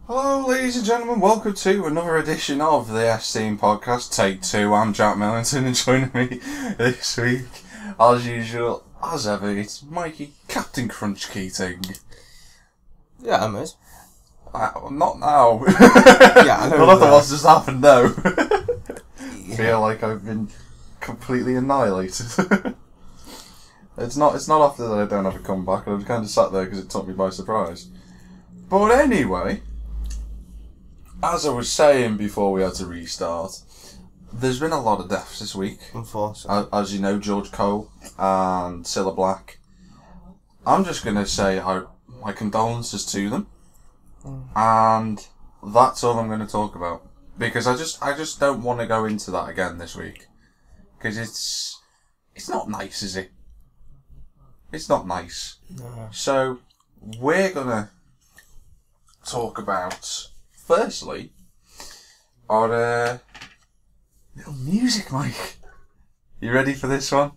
Hello, ladies and gentlemen. Welcome to another edition of the S-Team Podcast, Take 2. I'm Jack Millington, and joining me this week, as usual, as ever, it's Mikey Captain Crunch Keating. Yeah, I miss. Not now. Yeah, I know. None of the ones just happened, no. Feel like I've been completely annihilated. It's not often that I don't have a comeback, and I've kind of sat there because it took me by surprise. But anyway, as I was saying before we had to restart, there's been a lot of deaths this week. Unfortunately. As you know, George Cole and Cilla Black. I'm just going to say my condolences to them. And that's all I'm going to talk about. Because I just don't want to go into that again this week. Because it's not nice, is it? It's not nice. No. So, we're going to talk about, firstly, our little music, Mike. You ready for this one?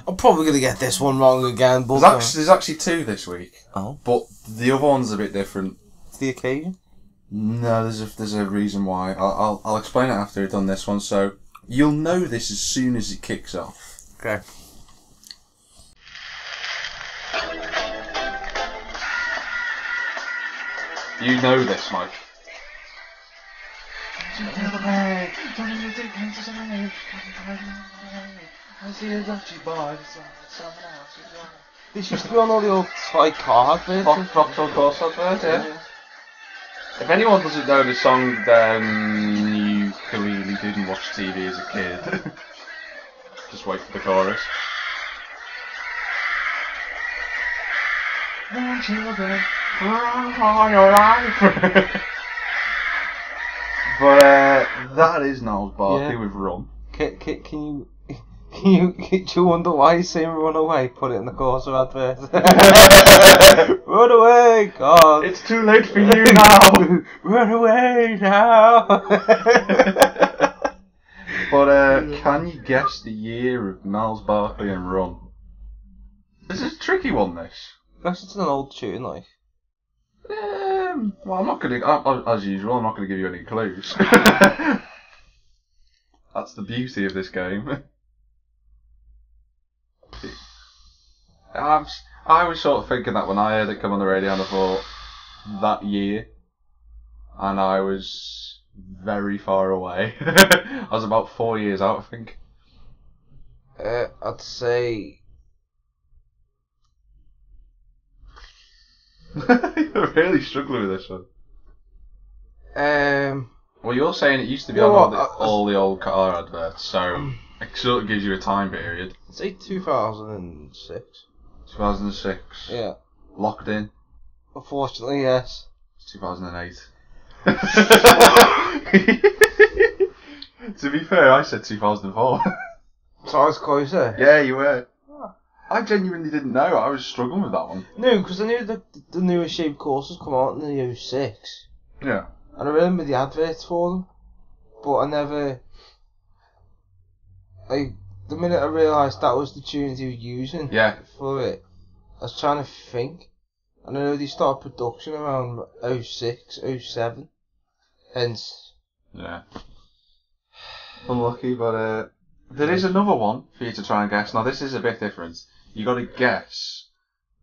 I'm probably going to get this one wrong again, but... There's actually two this week. Oh. But the other one's a bit different. It's the occasion? No, there's a reason why. I'll explain it after we've done this one, so you'll know this as soon as it kicks off. Okay. You know this, Mike. This used to be on all the old toy car adverts. Vauxhall Course advert, yeah. If anyone doesn't know the song, then you clearly didn't watch TV as a kid. Just wait for the chorus. Children, run for your life. But that is Niles Barkley with Run. Can you do you wonder why he's saying run away? Put it in the Corsa advert. Run away, God. It's too late for you now. Run away now. But can you guess the year of Niles Barkley and Run? This is a tricky one, this. That's just an old tune, like. Well, I'm not going to, as usual, I'm not going to give you any clues. That's the beauty of this game. I was sort of thinking that when I heard it come on the radio, and I thought, that year, and I was very far away. I was about 4 years out, I think. I'd say... You're really struggling with this one. Well, you're saying it used to be on all the old car adverts, so it sort of gives you a time period. I'd say 2006. 2006. Yeah. Locked in. Unfortunately, yes. It's 2008. To be fair, I said 2004. So I was closer. Yeah, you were. I genuinely didn't know. I was struggling with that one. No, because I knew the newest shaped courses come out in the 06. Yeah. And I remember the adverts for them. But I never... Like, the minute I realised that was the tunes he was using for it, I was trying to think. And I know they started production around 06, 07. Hence... Yeah. Unlucky, but there is another one for you to try and guess. Now, this is a bit different. You got to guess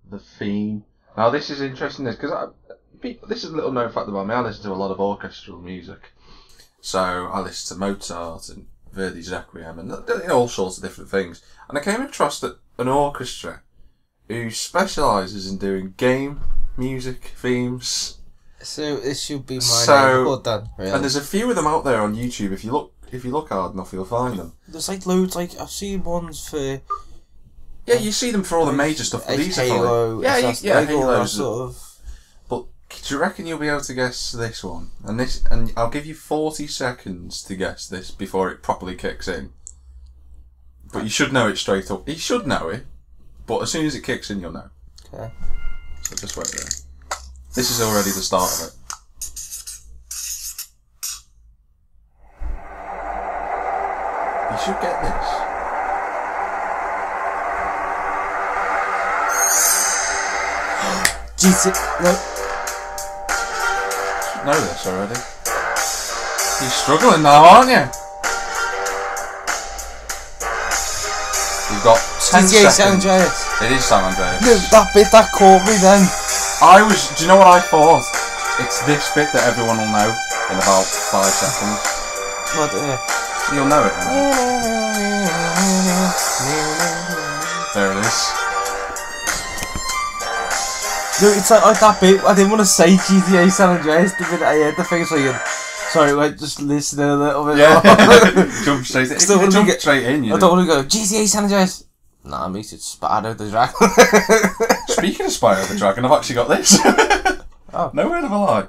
the theme. Now, this is interesting, because this is a little known fact about me. I listen to a lot of orchestral music. So, I listen to Mozart and Verdi's Requiem and all sorts of different things. And I came across an orchestra who specialises in doing game music themes. So, this should be my neighbourhood then, really. And there's a few of them out there on YouTube. If you look hard enough, you'll find them. There's like loads, like, I've seen ones for... Yeah, you see them for all the major stuff. But these Halo, are Halos. Sort of. But do you reckon you'll be able to guess this one? And I'll give you 40 seconds to guess this before it properly kicks in. But you should know it straight up. You should know it, but as soon as it kicks in, you'll know. Okay. So just wait there. This is already the start of it. You should get this. Jesus, no. know this already. You're struggling now, aren't you? You've got 10 GTA seconds. San Andreas. It is San Andreas. No, that bit that caught me then. Do you know what I thought? It's this bit that everyone will know in about 5 seconds. What? You'll know it. There it is. No, it's like that bit. I didn't want to say GTA San Andreas. The minute I heard the thing, sorry, wait, just listening a little bit. Yeah. Jump straight in. Straight in. I don't want to go GTA San Andreas. Nah, it makes it Spyro the Dragon. Speaking of Spyro the Dragon, I've actually got this. Oh. No word of a lie.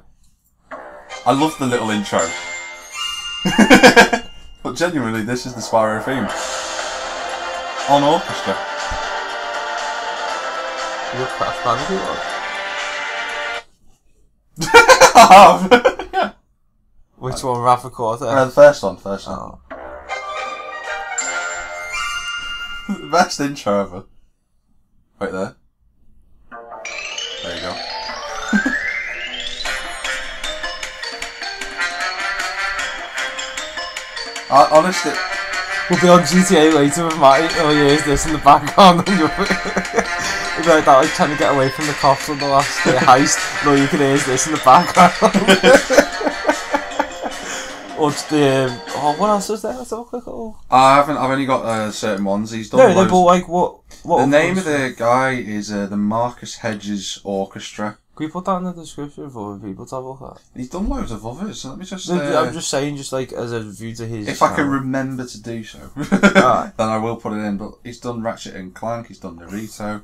I love the little intro. But genuinely, this is the Spyro theme. On orchestra. You're a Crash Bandicoot. Yeah. Which one, Rafa Quarter? The first one. Oh. The best intro ever. Right there. There you go. Honestly, we'll be on GTA later with Matty. Oh, yeah, is this in the background? You'll be like that, like trying to get away from the cops on the last heist. No, you can hear this in the background. Or the what else is there? Let's have a quick little... I've only got certain ones. He's done. No, but like what? The name of the guy is the Marcus Hedges Orchestra. Can we put that in the description for people to have a look at? He's done loads of others, so let me just... I'm just saying, just like as a view to his... If I can remember to do so, then I will put it in, but he's done Ratchet and Clank, he's done Naruto.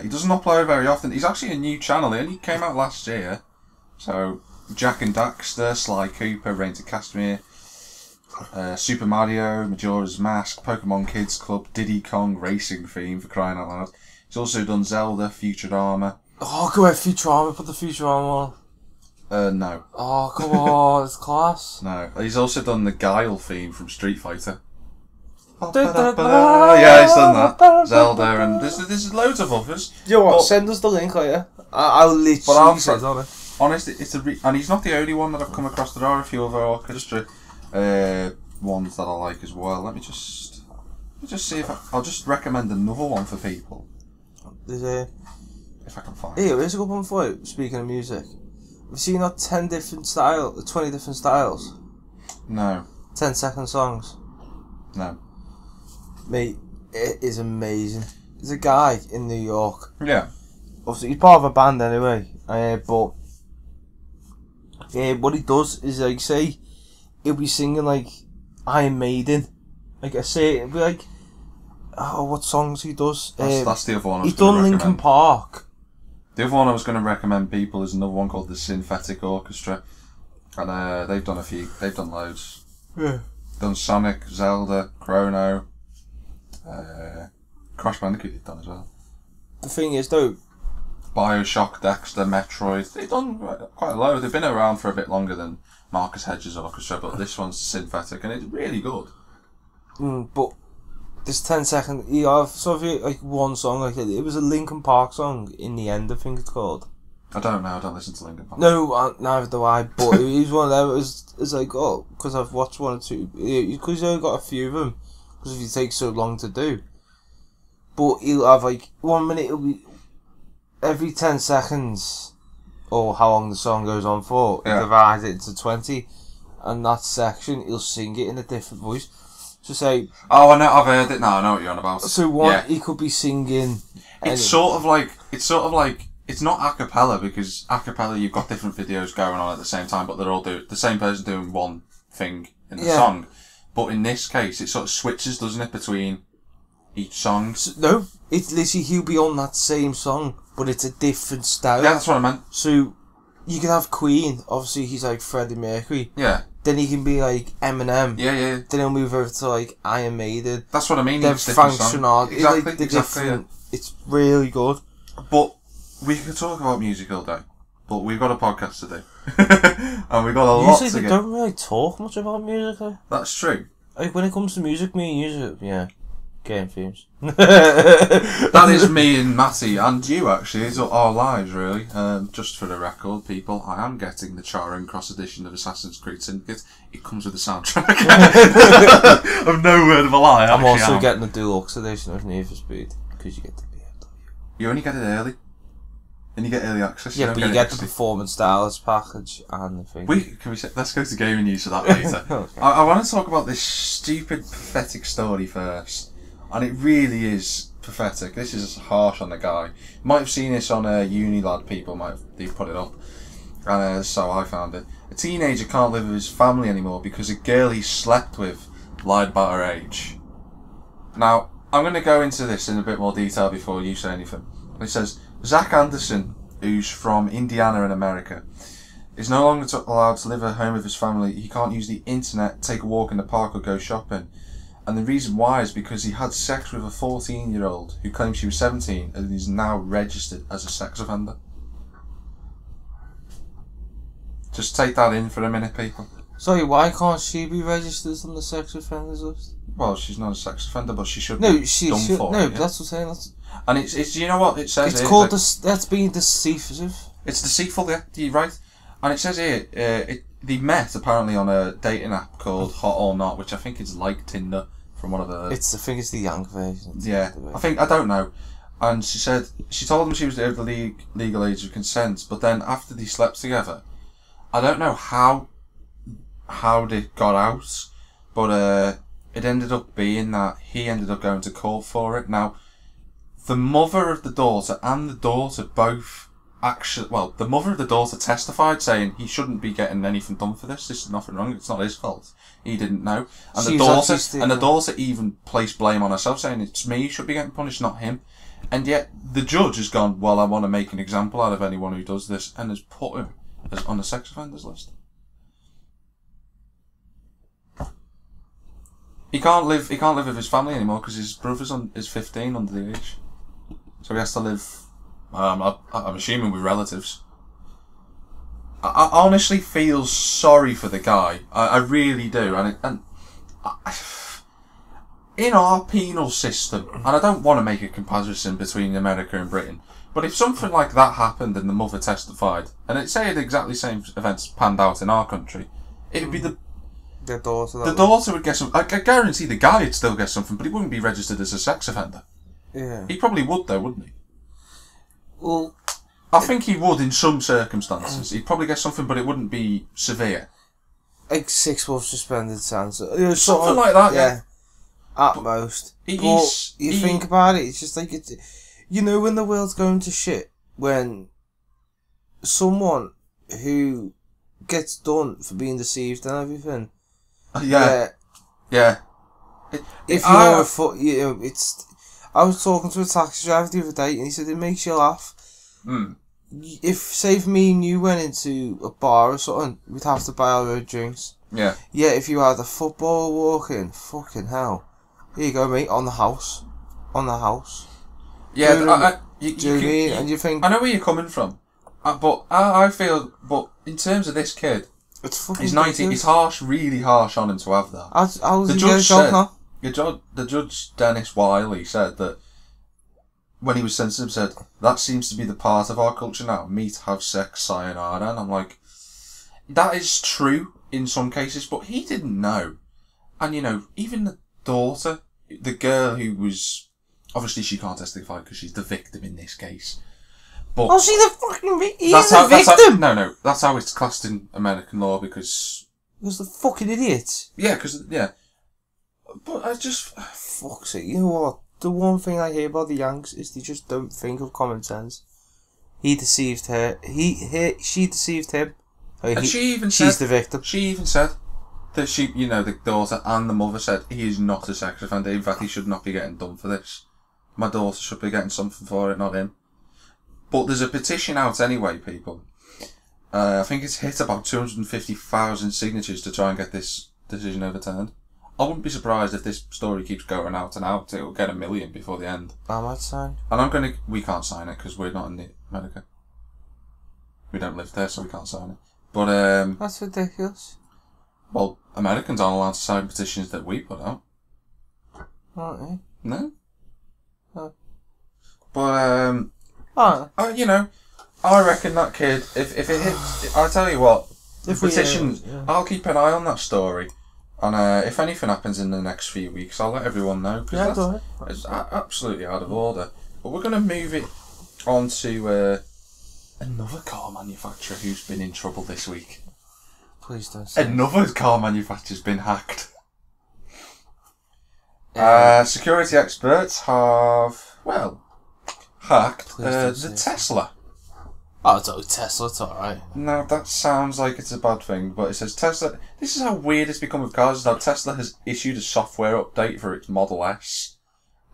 He doesn't upload very often. He's actually a new channel, he only came out last year. So, Jack and Daxter, Sly Cooper, Rain to Cashmere, Super Mario, Majora's Mask, Pokemon Kids Club, Diddy Kong Racing theme, for crying out loud. He's also done Zelda, Futurama. Oh, go ahead, Futurama, put the Futurama on. No. Oh, come on, it's class. No. He's also done the Guile theme from Street Fighter. Yeah, he's done that. Zelda, and there's loads of others. You know what, send us the link later. I'll literally send on it. Honestly, and he's not the only one that I've come across. There are a few other orchestra ones that I like as well. Let me just see if I'll just recommend another one for people. There's a... If I can find it. Here's a good one for you, speaking of music. Have you seen that 20 different styles? No. 10-second songs? No. Mate, it is amazing. There's a guy in New York. Yeah. Obviously, he's part of a band anyway. But what he does is, like, say, he'll be singing, like, Iron Maiden. Like, I say, it'll be like... Oh, what songs he does? That's the other one I was he's done recommend. Linkin Park. The other one I was going to recommend people is another one called the Synthetic Orchestra, and they've done a few. They've done loads. Yeah. Done Sonic, Zelda, Chrono, Crash Bandicoot. They've done as well. The thing is, though, BioShock, Dexter, Metroid. They've done quite a lot. They've been around for a bit longer than Marcus Hedges Orchestra, but this one's Synthetic, and it's really good. But. This 10-second, you have like one song, like it was a Linkin Park song in the end, I think it's called. I don't know, I don't listen to Linkin Park. No, neither do I, but it was one of them, it's like, oh, because I've watched one or two, because you only got a few of them, because if it takes so long to do. But you'll have like, 1 minute it'll be, every 10 seconds, or how long the song goes on for, divide it into 20, and that section, he'll sing it in a different voice. So say... Oh, I know, I've heard it now, I know what you're on about. So one, he could be singing... It's sort of like, it's not a cappella, because a cappella you've got different videos going on at the same time, but they're all the same person doing one thing in the song. But in this case, it sort of switches, doesn't it, between each song? So, no, it's literally he'll be on that same song, but it's a different style. Yeah, that's what I meant. So, you can have Queen, obviously he's like Freddie Mercury. Yeah. Then he can be like Eminem. Yeah. Then he'll move over to like Iron Maiden. That's what I mean. Then Frank Sinatra. Exactly. Yeah. It's really good. But we could talk about music all day. But we've got a podcast to do. And we've got a lot to get. Usually we don't really talk much about music though. That's true. Like when it comes to music, me and you, yeah. Game themes. That is me and Matty and you actually. It's our lives really. Just for the record, people, I am getting the Charing Cross edition of Assassin's Creed Syndicate. It comes with a soundtrack. I've no word of a lie. I'm also getting the deluxe edition of Need for Speed because you get the BMW. You only get it early. And you get early access. Yeah, but you get the performance stylus package and the thing. Let's go to gaming news for that later. Okay. I want to talk about this stupid, pathetic story first. And it really is pathetic. This is harsh on the guy. You might have seen this on Unilad, people might have put it up. And so I found it. A teenager can't live with his family anymore because a girl he slept with lied about her age. Now, I'm going to go into this in a bit more detail before you say anything. It says, Zach Anderson, who's from Indiana in America, is no longer allowed to live at home with his family. He can't use the internet, take a walk in the park or go shopping. And the reason why is because he had sex with a 14-year-old who claims she was 17 and is now registered as a sex offender. Just take that in for a minute, people. Sorry, why can't she be registered on the sex offenders list? Well, she's not a sex offender, but she should be done for it. No, that's what I'm saying. And it's you know what it says. It's called that's being deceitful. It's deceitful, yeah. You're right. And it says here, they met apparently on a dating app called Hot or Not, which I think is like Tinder from one of the. I think it's the young version. Yeah, I don't know. And she said she told him she was over the legal age of consent, but then after they slept together, I don't know how they got out, but it ended up being that he ended up going to court for it. Now, the mother of the daughter and the daughter both the mother of the daughter testified saying he shouldn't be getting anything done for this. This is nothing wrong. It's not his fault. He didn't know. And the daughter even placed blame on herself, saying it's me who should be getting punished, not him. And yet the judge has gone, well, I want to make an example out of anyone who does this, and has put him on the sex offenders list. He can't live with his family anymore because his brother's is 15 under the age, so he has to live. I'm assuming with relatives. I honestly feel sorry for the guy. I really do, in our penal system, and I don't want to make a comparison between America and Britain, but if something like that happened and the mother testified, and it said exactly the same events panned out in our country, it would be the daughter. The daughter would get some. I guarantee the guy would still get something, but he wouldn't be registered as a sex offender. Yeah. He probably would though, wouldn't he? Well, I think he would in some circumstances. He'd probably get something, but it wouldn't be severe. Like 6 months suspended sentence. Something like that, yeah. At most. You think about it, it's just like it's. You know when the world's going to shit, when someone who gets done for being deceived and everything. Yeah. If you're it's. I was talking to a taxi driver the other day, and he said it makes you laugh. If, say, if me and you went into a bar or something, we'd have to buy our own drinks. Yeah. Yeah, if you had a football walk-in, fucking hell. Here you go, mate, on the house. Yeah, do you know what I mean? And you think... I know where you're coming from, but I feel... But in terms of this kid, he's 19, he's harsh, really harsh on him to have that. The judge, Dennis Wiley, said that when he was sentenced, said, that seems to be the part of our culture now, meet, have sex, sayonara. And I'm like, that is true in some cases, but he didn't know. And, even the daughter, the girl who was, obviously she can't testify because she's the victim in this case. But she's the fucking victim! No, that's how it's classed in American law because... Because the fucking idiots. Yeah, But I just... Fuck's sake, you know what? The one thing I hear about the Yanks is they just don't think of common sense. He deceived her. She deceived him. And she's the victim. She even said that the daughter and the mother said he is not a sex offender. In fact, he should not be getting done for this. My daughter should be getting something for it, not him. But there's a petition out anyway, people. I think it's hit about 250,000 signatures to try and get this decision overturned. I wouldn't be surprised if this story keeps going out and out. It'll get 1 million before the end. I might sign. And we can't sign it because we're not in America. We don't live there, so we can't sign it. But, that's ridiculous. Well, Americans aren't allowed to sign petitions that we put out. Aren't they? No. Oh. But you know, I reckon that kid. If it hits, I tell you what. The petition. I'll keep an eye on that story. And if anything happens in the next few weeks, I'll let everyone know. Because it's absolutely out of order. But we're going to move it on to another car manufacturer who's been in trouble this week. Please don't say another car manufacturer's been hacked. Security experts have, hacked the Tesla. Oh, it's only Tesla, it's alright. No, that sounds like it's a bad thing, but it says Tesla... This is how weird it's become with cars. Now, Tesla has issued a software update for its Model S.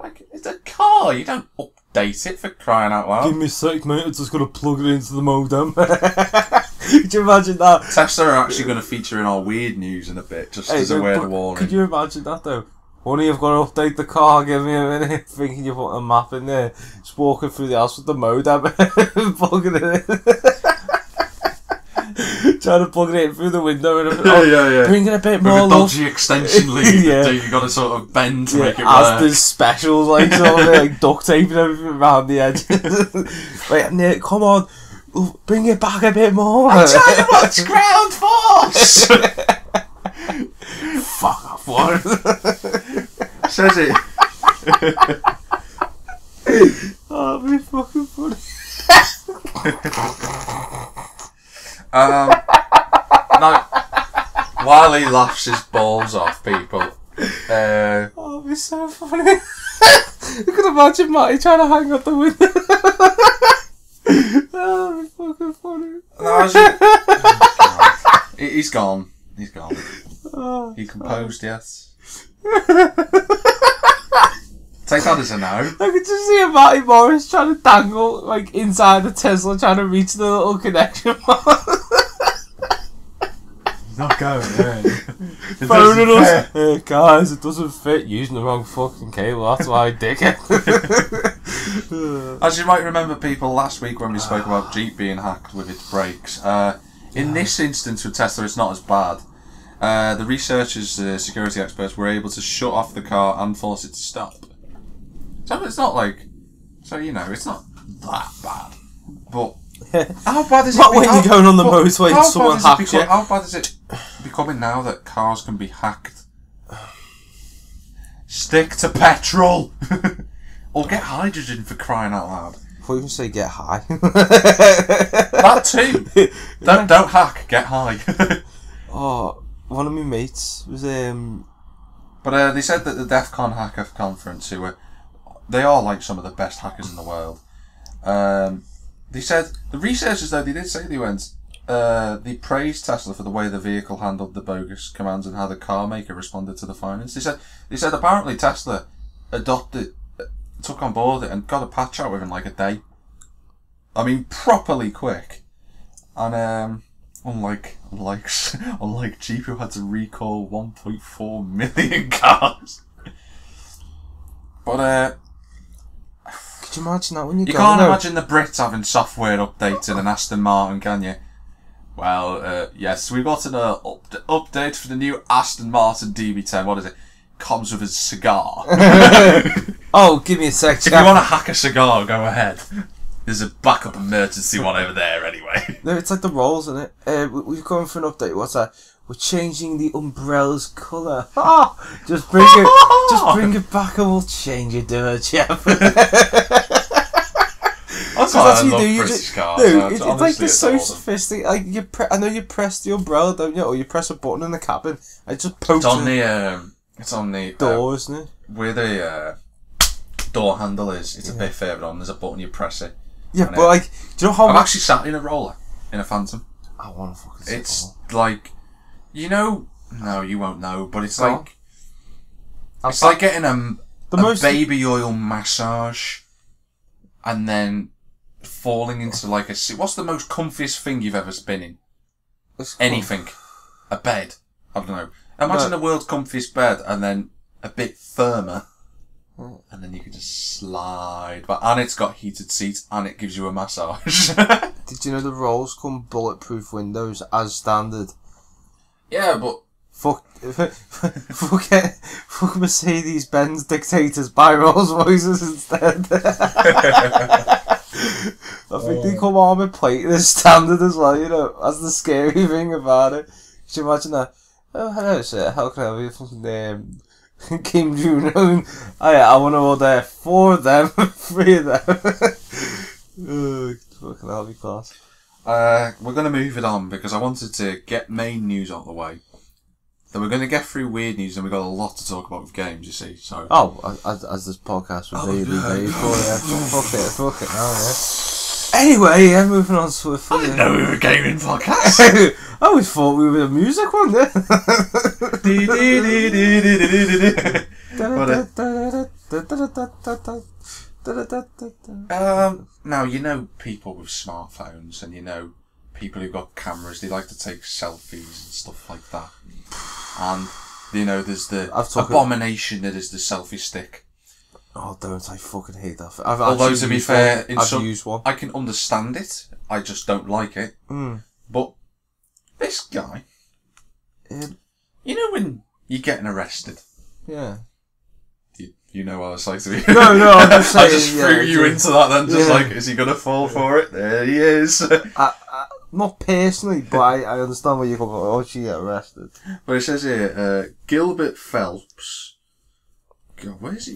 Like, it's a car. You don't update it for crying out loud. Give me a sec, mate. I just got to plug it into the modem. Could you imagine that? Tesla are actually going to feature in our weird news in a bit, just as a word of warning. Could you imagine that, though? Honey, you've got to update the car, give me a minute. Thinking you put a map in there. Just walking through the house with the modem and plugging it in. Trying to plug it in through the window and bring it a bit more. With a dodgy extension lead that you got to sort of bend to make it work. There's specials, like sort of like duct taping everything around the edge. Wait, Nick, come on. Bring it back a bit more. I'm trying to watch Ground Force! Fuck off, what? Says it. Oh, that'd be fucking funny. Now, while he laughs his balls off, people. Oh, it'd be so funny. You could imagine Matty trying to hang up the window. Oh, that'd be fucking funny. He's gone. He's gone. He composed, yes. Take that as a no. I could just see a Matty Morris trying to dangle like inside the Tesla, trying to reach the little connection box. He's not going, Phoning us. Hey guys, it doesn't fit. Using the wrong fucking cable. That's why I dig it. As you might remember, people, last week when we spoke about Jeep being hacked with its brakes, in this instance with Tesla, it's not as bad. The researchers, security experts, were able to shut off the car and force it to stop. So it's not like... So, you know, it's not that bad. But how bad is it... Not when you're going on the motorway and someone hacks you. How bad is it becoming now that cars can be hacked? Stick to petrol! Or get hydrogen, for crying out loud. I thought you were say get high. That too! Don't hack, get high. Oh, one of my mates was... But they said that the DEF CON hacker conference, they are like some of the best hackers in the world. They said, the researchers though, they did say they praised Tesla for the way the vehicle handled the bogus commands and how the car maker responded to the findings. They said apparently Tesla took on board it and got a patch out within like a day. I mean, properly quick. And unlike Jeep, who had to recall 1.4 million cars. But could you imagine that when you can't imagine the Brits having software updates in an Aston Martin, can you? Well, yes, we got an update for the new Aston Martin DB10. What is it? Comes with a cigar. Oh, give me a sec. If you want to hack a cigar, go ahead. There's a backup emergency one over there anyway. No, it's like the rolls, isn't it? We've gone for an update. What's that? We're changing the umbrella's colour. Just bring it back and we'll change it, do it, chap. That's what I love British cars. No, it's like they're so sophisticated. Like I know you press the umbrella, don't you? Or you press a button in the cabin. I just pokes It's on the door, isn't it? Where the door handle is. It's a bit further on. There's a button, you press it. Yeah, but like, do you know how I've actually sat in a roller, in a Phantom. I want to fucking sit It's like, you know, no, you won't know, but it's like, it's like getting a baby oil massage, and then falling into like what's the most comfiest thing you've ever been in? Anything. A bed. I don't know. Imagine the world's comfiest bed, and then a bit firmer. And then you can just slide back. And it's got heated seats, and it gives you a massage. Did you know the rolls come bulletproof windows as standard? Yeah, but Fuck Mercedes-Benz dictators, buy Rolls Royces instead. I think they come armoured plate as standard as well, you know, that's the scary thing about it. Could you imagine that? Oh, hello sir, how can I help you? Fucking Kim Jong-un. Oh yeah, I want to order 4 of them, 3 of them. Oh, fucking hell, be class. We're going to move it on because I wanted to get main news out of the way. Then we're going to get through weird news and we've got a lot to talk about with games, you see. So. Oh, as this podcast was really made for, yeah. Fuck it, oh yeah. Anyway, yeah, moving on swiftly. I didn't know we were a gaming podcast. I always thought we were a music one, yeah. Now, you know people with smartphones and you know people who've got cameras, they like to take selfies and stuff like that. And, you know, there's the abomination that is the selfie stick. Oh, don't, I fucking hate that. Although, to be fair, I've used one. I can understand it, I just don't like it. But, this guy, you know when you're getting arrested? Yeah. You know what I was like to be. No, I'm just saying. I just threw you into that then, just like, is he going to fall for it? There he is. Not personally, but I understand where you're coming from. Oh, she get arrested. But it says here, Gilbert Phelps. God, where's he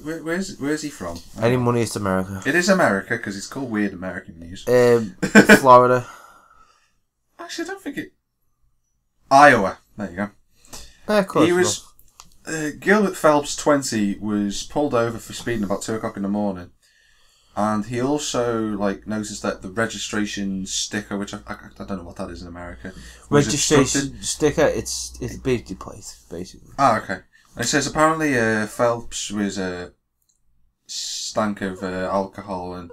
from? Any money, it's America. It is America, because it's called Weird American News. Florida. Actually, I don't think it... Iowa. There you go. Close he was... Gilbert Phelps, 20, was pulled over for speeding about 2 o'clock in the morning. And he also, noticed that the registration sticker, which I don't know what that is in America. Registration sticker, it's a beauty plate, basically. Ah, okay. It says apparently Phelps was stank of alcohol and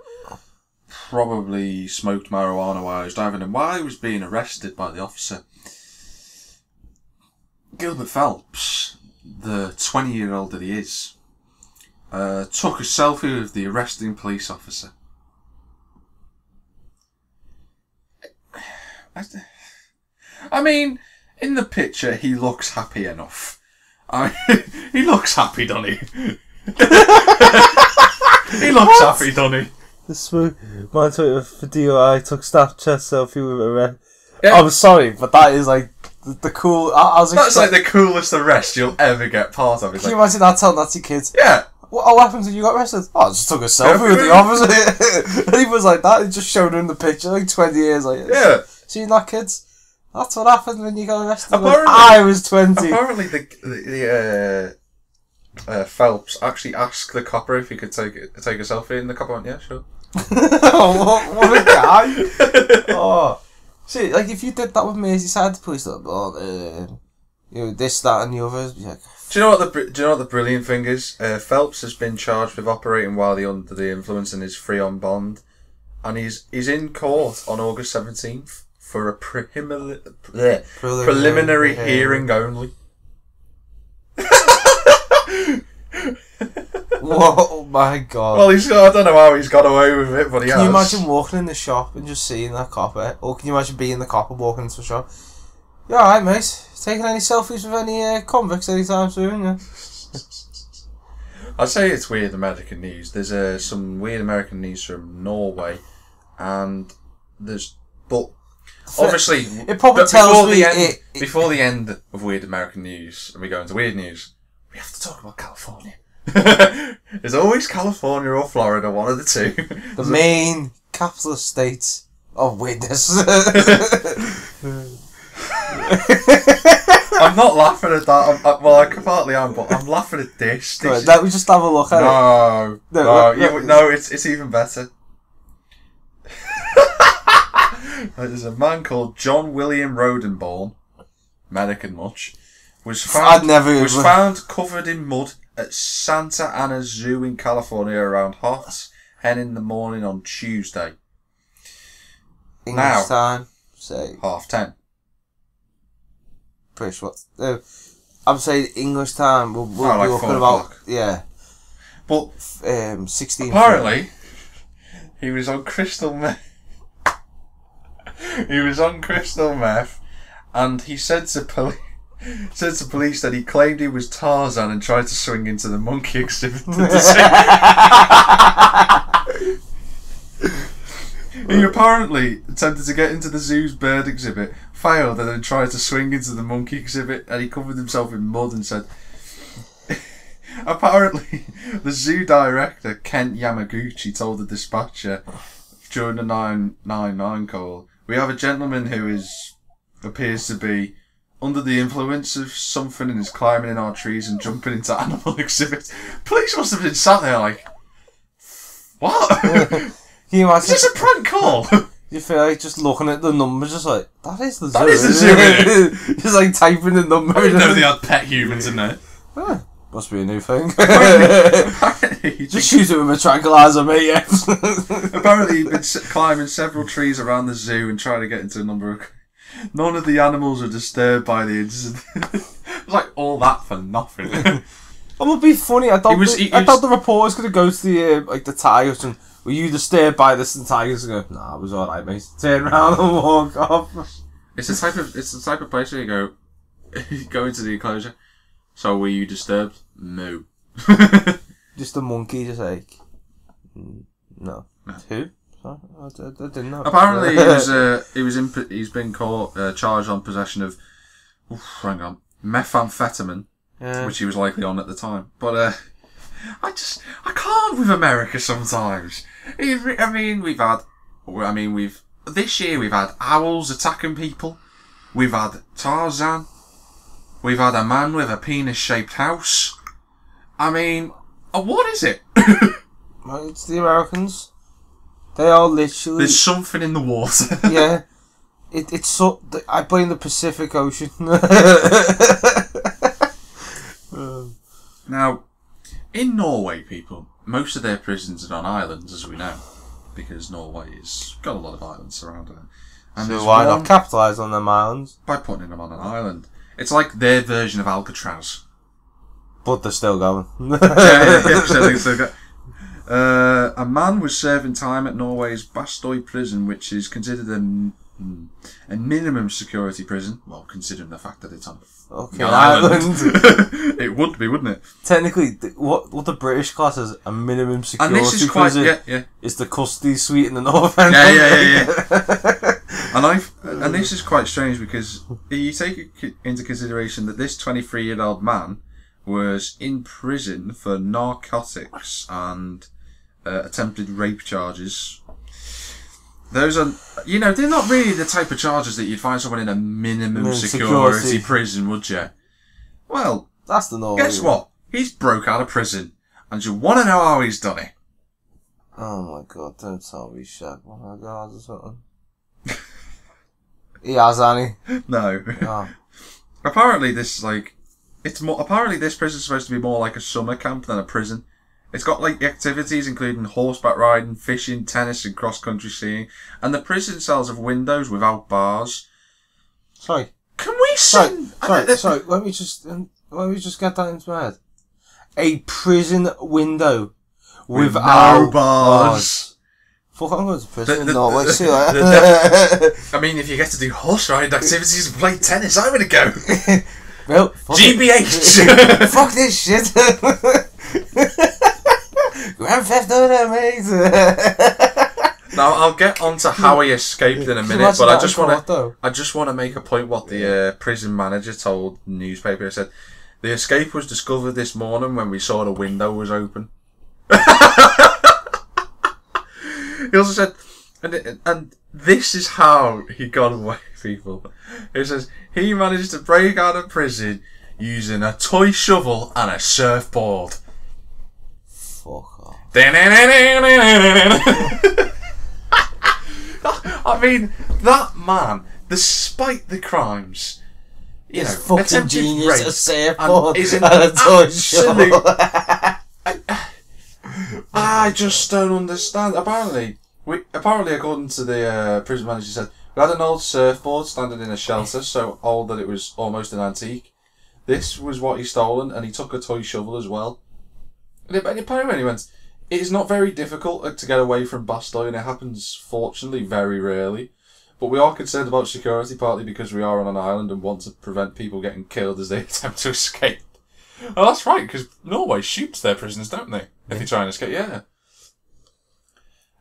probably smoked marijuana while he was driving, and while he was being arrested by the officer, Gilbert Phelps, the 20-year-old that he is, took a selfie with the arresting police officer. I mean, in the picture, he looks happy enough. He looks happy, doesn't he? He looks happy, doesn't he? My Twitter for DOI took Snapchat selfie with a red. Yeah. I'm sorry, but that is the cool. That's the coolest arrest you'll ever get part of. Can you imagine that telling that to kids? Yeah. What happened when you got arrested? Oh, I just took a selfie with the officer. And he was like that. He just showed him the picture 20 years later. Yeah. Seen that, kids? That's what happened when you got arrested. Apparently, I was 20. Apparently, the Phelps actually asked the copper if he could take a selfie, and the copper went, "Yeah, sure." what a guy! Oh, see, if you did that with me, as you said, the police, this, that, and the other. Yeah. Do you know what the brilliant thing is? Phelps has been charged with operating while under the influence and is free on bond, and he's in court on August 17th. For a preliminary hearing only. Oh my god. Well, I don't know how he's got away with it, but he has. Can you imagine walking in the shop and just seeing that copper? Or can you imagine being the copper walking into the shop? You alright, mate? Taking any selfies with any convicts anytime soon, yeah? I'd say it's weird American news. There's some weird American news from Norway, and obviously, it probably tells me before the end of Weird American News, and we go into Weird News, we have to talk about California. There's always California or Florida, one of the two. The main capitalist states of weirdness. I'm not laughing at that. I partly am, but I'm laughing at this. Let me just have a look at it. No, it's even better. There's a man called John William Rodenborn, American much, was found covered in mud at Santa Ana Zoo in California around 10:30 in the morning on Tuesday. English time, say 10:30. Pretty sure. I'm saying English time. We'll be looking about yeah. But 16. Apparently, he was on crystal meth. He was on crystal meth, and he said to police. Said to police that he claimed he was Tarzan and tried to swing into the monkey exhibit. He apparently attempted to get into the zoo's bird exhibit, failed, and then tried to swing into the monkey exhibit, and he covered himself in mud and said... Apparently, the zoo director, Kent Yamaguchi, told the dispatcher during the 999 call, "We have a gentleman who appears to be under the influence of something and is climbing in our trees and jumping into animal exhibits." Police must have been sat there like, what? Can you imagine? Is this a prank call? You feel like just looking at the numbers, just like, that is the zoo. That is the zoo, isn't it? Just like typing the number. I didn't know they had pet humans in there. Huh. Must be a new thing. Just shoot it with a tranquilizer, mate. Yeah. Apparently, he'd been climbing several trees around the zoo and trying to get into a number of. None of the animals were disturbed by the incident. It was like all that for nothing. It would be funny. I thought the reporter's going to go to the the tigers and, "Were you disturbed by this?" And the tigers go, "Nah, it was all right, mate." Turn around and walk off. It's the type of place where you go into the enclosure. "So were you disturbed?" "No." Just a monkey, just like, no. Who? I didn't know. Apparently, he's been charged on possession of, methamphetamine, which he was likely on at the time. But I can't with America sometimes. This year we've had owls attacking people. We've had Tarzan. We've had a man with a penis-shaped house. I mean, what is it? It's the Americans. They are literally... There's something in the water. Yeah. It's so... I blame the Pacific Ocean. Now, in Norway, people, most of their prisons are on islands, as we know. Because Norway has got a lot of islands surrounding it. And so why not capitalise on them islands? By putting them on an island. It's like their version of Alcatraz. But they're still going. A man was serving time at Norway's Bastøy prison, which is considered a minimum security prison. Well, considering the fact that it's on an island. It would be, wouldn't it? Technically, what the British class is a minimum security prison. And this is quite, It's the custody suite in the North End. And this is quite strange because you take into consideration that this 23-year-old man was in prison for narcotics and attempted rape charges. Those are, they're not really the type of charges that you'd find someone in a minimum security prison, would you? Well, that's the norm. Guess what? He's broke out of prison. And you want to know how he's done it? Oh my god, don't tell me Shaq. Oh my god, or something. He has, hasn't he? No. Oh. Apparently this prison's supposed to be more like a summer camp than a prison. It's got activities including horseback riding, fishing, tennis and cross-country skiing. And the prison cells have windows without bars. Sorry. Can we send... Sorry, let me just get that into my head. A prison window without no bars. Fuck, I'm going to prison in Norway. See you later. I mean, if you get to do horse riding activities and play tennis, I'm going to go. Well, GBH! Fuck this shit! Grand Theft Auto, mate! Now, I'll get on to how he escaped in a minute, but I just want to make a point what the prison manager told the newspaper. He said, "The escape was discovered this morning when we saw the window was open." He also said, and this is how he got away, people. He says, he managed to break out of prison using a toy shovel and a surfboard. Fuck off. I mean, that man, despite the crimes, he's fucking genius, a surfboard and a toy shovel. I just don't understand. Apparently, according to the prison manager, he said, we had an old surfboard standing in a shelter, so old that it was almost an antique. This was what he stolen, and he took a toy shovel as well. And apparently he went, it is not very difficult to get away from Bastøy, and it happens, fortunately, very rarely. But we are concerned about security, partly because we are on an island and want to prevent people getting killed as they attempt to escape. Oh, that's right, because Norway shoots their prisoners, don't they? If they try and escape, yeah.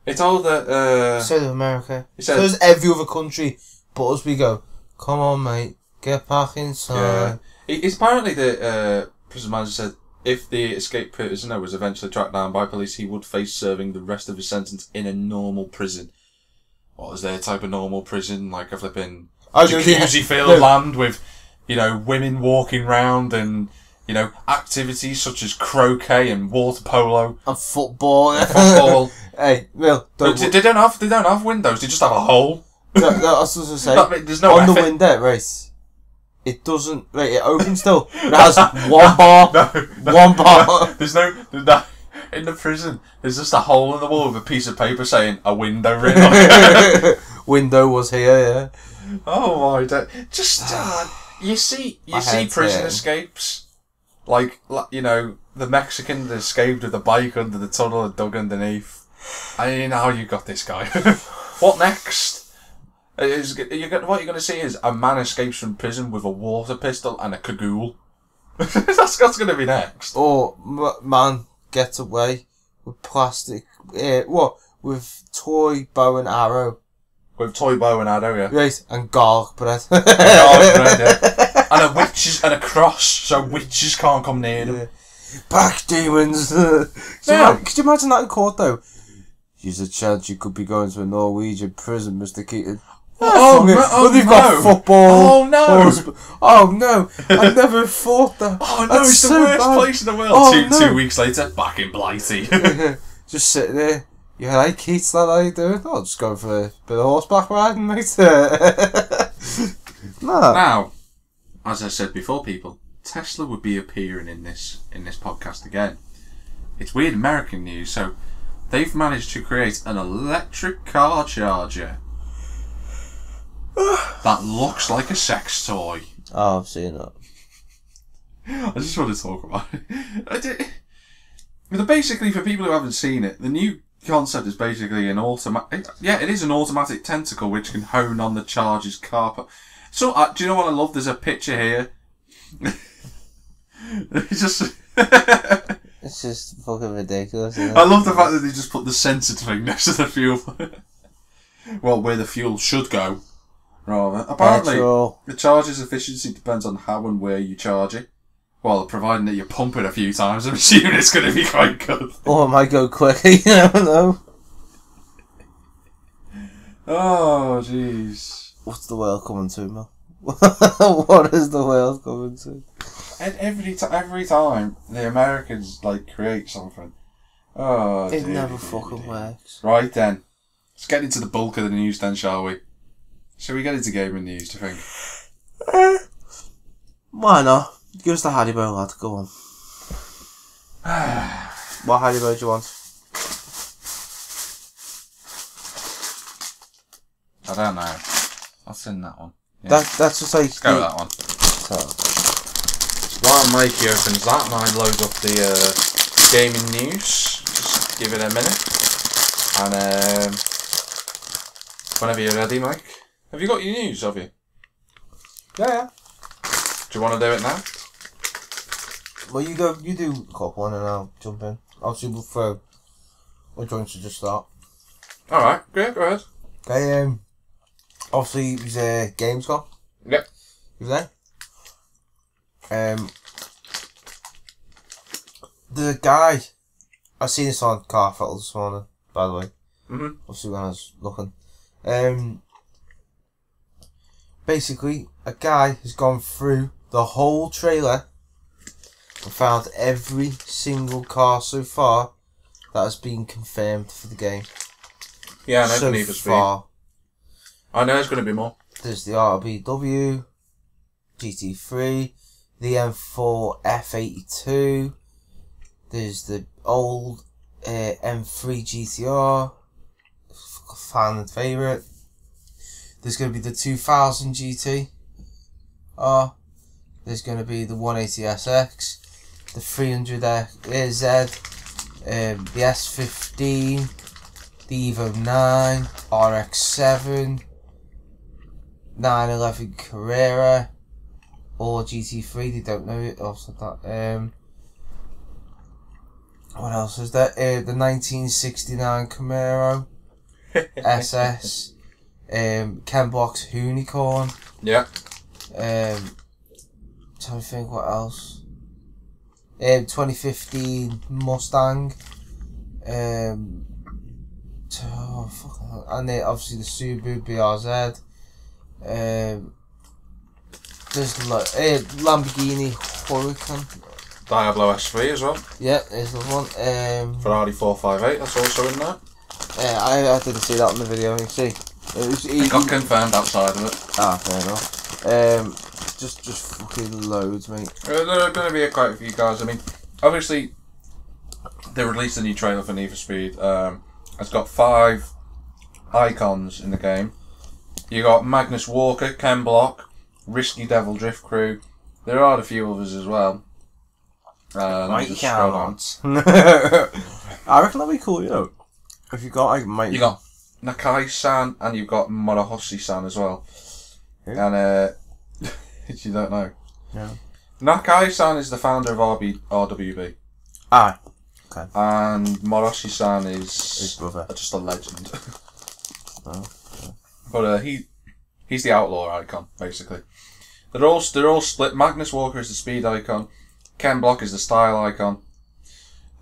It's all that... So does America. So does every other country. But as we go, come on, mate, get back inside. Yeah. It's apparently the prison manager said if the escaped prisoner was eventually tracked down by police, he would face serving the rest of his sentence in a normal prison. What was their type of normal prison? Like a flipping jacuzzi-filled land with, you know, women walking round and... You know, activities such as croquet and water polo and football. Hey, Will, they don't have windows. They just have a hole. No, that's what I was going to say. There's no on the window, right? It doesn't. Right, it opens still. It has one bar. One bar. There's no in the prison. There's just a hole in the wall with a piece of paper saying a window written on it. Window was here. Yeah. Oh my God! Just you see prison escapes. Like, you know, the Mexican that escaped with a bike under the tunnel and dug underneath. I know you got this guy. What next? What you're going to see is a man escapes from prison with a water pistol and a cagoule. That's going to be next. Or man gets away with plastic. With toy bow and arrow. With toy bow and arrow, yeah. Right, and garlic bread. Yeah. And a witches and a cross, so witches can't come near them. Yeah. Back demons. Could you imagine that in court though? There's a chance you could be going to a Norwegian prison, Mr. Keating. They've got football. Oh no! Oh no! I never thought that. Oh no! It's the worst place in the world. Oh, 2 weeks later, back in Blighty. Just sitting there. You alright, Keats? How are you doing? I'll just go for a bit of horseback riding, mate. Now, as I said before, people, Tesla would be appearing in this podcast again. It's weird American news, so they've managed to create an electric car charger that looks like a sex toy. Oh, I've seen that. I just want to talk about it. Basically, for people who haven't seen it, the new concept is basically an automatic... Yeah, it is an automatic tentacle which can hone on the charger's car. So, do you know what I love? There's a picture here. It's just... It's just fucking ridiculous, isn't it? I love the fact that they just put the censored thing next to the fuel. Well, where the fuel should go, rather. Apparently, the charger's efficiency depends on how and where you charge it. Well, providing that you pump it a few times, I'm assuming it's going to be quite good. Or it might go quicker, you never know. Oh, jeez. What's the world coming to, man? What is the world coming to? And every time the Americans create something, it never fucking works. Right then, let's get into the bulk of the news then, shall we? Shall we get into gaming news? Do you think? Why not? Give us the Haribo, lad. Go on. What Haribo do you want? I don't know. I'll send that one. Yeah. That's just like... Let's go with that one. So. While Mikey opens that and I load up the gaming news, just give it a minute. And whenever you're ready, Mike. Have you got your news, have you? Yeah. Do you want to do it now? Well, you do a couple and then I'll jump in. Obviously, we'll throw... We're going to just start. Alright, great, go ahead. Okay, obviously it was GamesCom. Yep. You were there? There's a guy, I seen this on Carfell this morning, by the way. Mm-hmm. Obviously when I was looking. Basically, a guy has gone through the whole trailer and found every single car so far that has been confirmed for the game. Yeah, I know so Need for Speed. far. I know there's going to be more. There's the RBW, GT3, the M4 F82, there's the old M3 GTR, fan and favourite. There's going to be the 2000 GT R. There's going to be the 180SX, the 300Z, the S15, the Evo 9, RX7, 911 Carrera or GT3. They don't know it. Also that. What else is there? The 1969 Camaro SS. Ken Block's Unicorn. Yeah. Trying to think what else. 2015 Mustang. Oh, fuck. And then obviously the Subaru BRZ. There's Lamborghini Huracan. Diablo S3 as well. Yeah, there's the one. Ferrari 458, that's also in there. I didn't see that in the video, you see. It got confirmed outside of it. Fair enough. Just fucking loads, mate. There are going to be quite a few cars. I mean, obviously, they released a new trailer for Need for Speed. It's got 5 icons in the game. You got Magnus Walker, Ken Block, Risky Devil Drift Crew. There are a few others as well. Mikey Keating. I reckon that'd be cool, you know. If you got like Mikey. You got Nakai-san and you've got Morohoshi-san as well. Who? And you don't know. No. Nakai-san is the founder of RWB. Ah. Okay. And Morohoshi-san is His brother. Just a legend. Oh. But he's the outlaw icon, basically. They're all split. Magnus Walker is the speed icon. Ken Block is the style icon.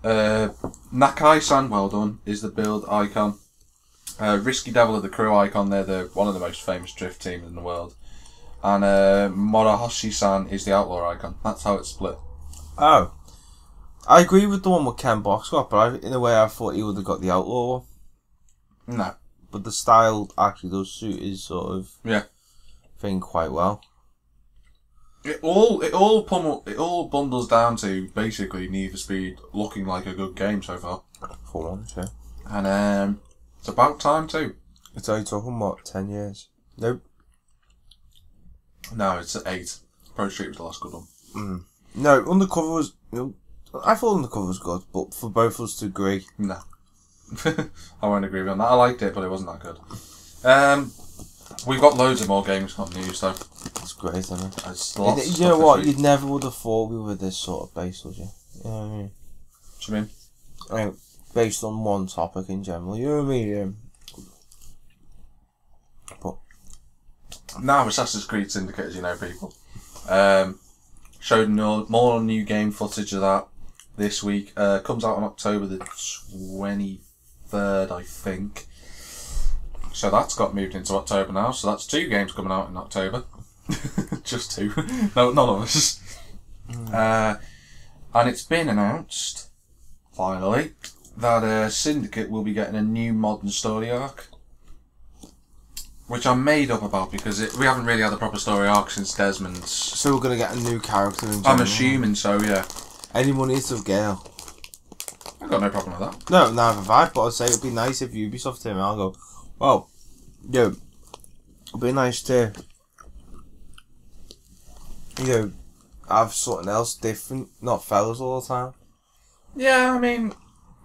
Nakai-san, well done, is the build icon. Risky Devil are the crew icon. They're one of the most famous drift teams in the world. And Morohoshi-san is the outlaw icon. That's how it's split. Oh. I agree with the one with Ken Block's got, but in a way I thought he would have got the outlaw one. No. But the style actually does suit his sort of thing quite well. It all bundles down to basically Need for Speed looking like a good game so far. For once, yeah. And it's about time too. It's only talking what, 10 years? Nope. No, it's 8. Pro Street was the last good one. Mm. No, Undercover was. I thought Undercover was good, but for both of us to agree. No. I won't agree with that. I liked it, but it wasn't that good. We've got loads of more GamesCom news, though. That's great, isn't it? It's you know what? You never would have thought we were this sort of base, would you? You know what I mean? What do you mean? I mean, based on one topic in general, you know what I mean? But now Assassin's Creed Syndicate, as you know, people. Showed more new game footage of that this week. Comes out on October the 23rd, I think. So that's got moved into October now. So that's 2 games coming out in October. Just 2. No, none of us. And it's been announced, finally, that Syndicate will be getting a new modern story arc. Which I'm made up about because we haven't really had a proper story arc since Desmond's. So we're going to get a new character in general? I'm assuming so, yeah. Any money to Gale? I've got no problem with that. No, neither have I, but I'd say it'd be nice if Ubisoft came out and go, well, yo, it'd be nice to, have something else different, not fellas all the time. Yeah, I mean,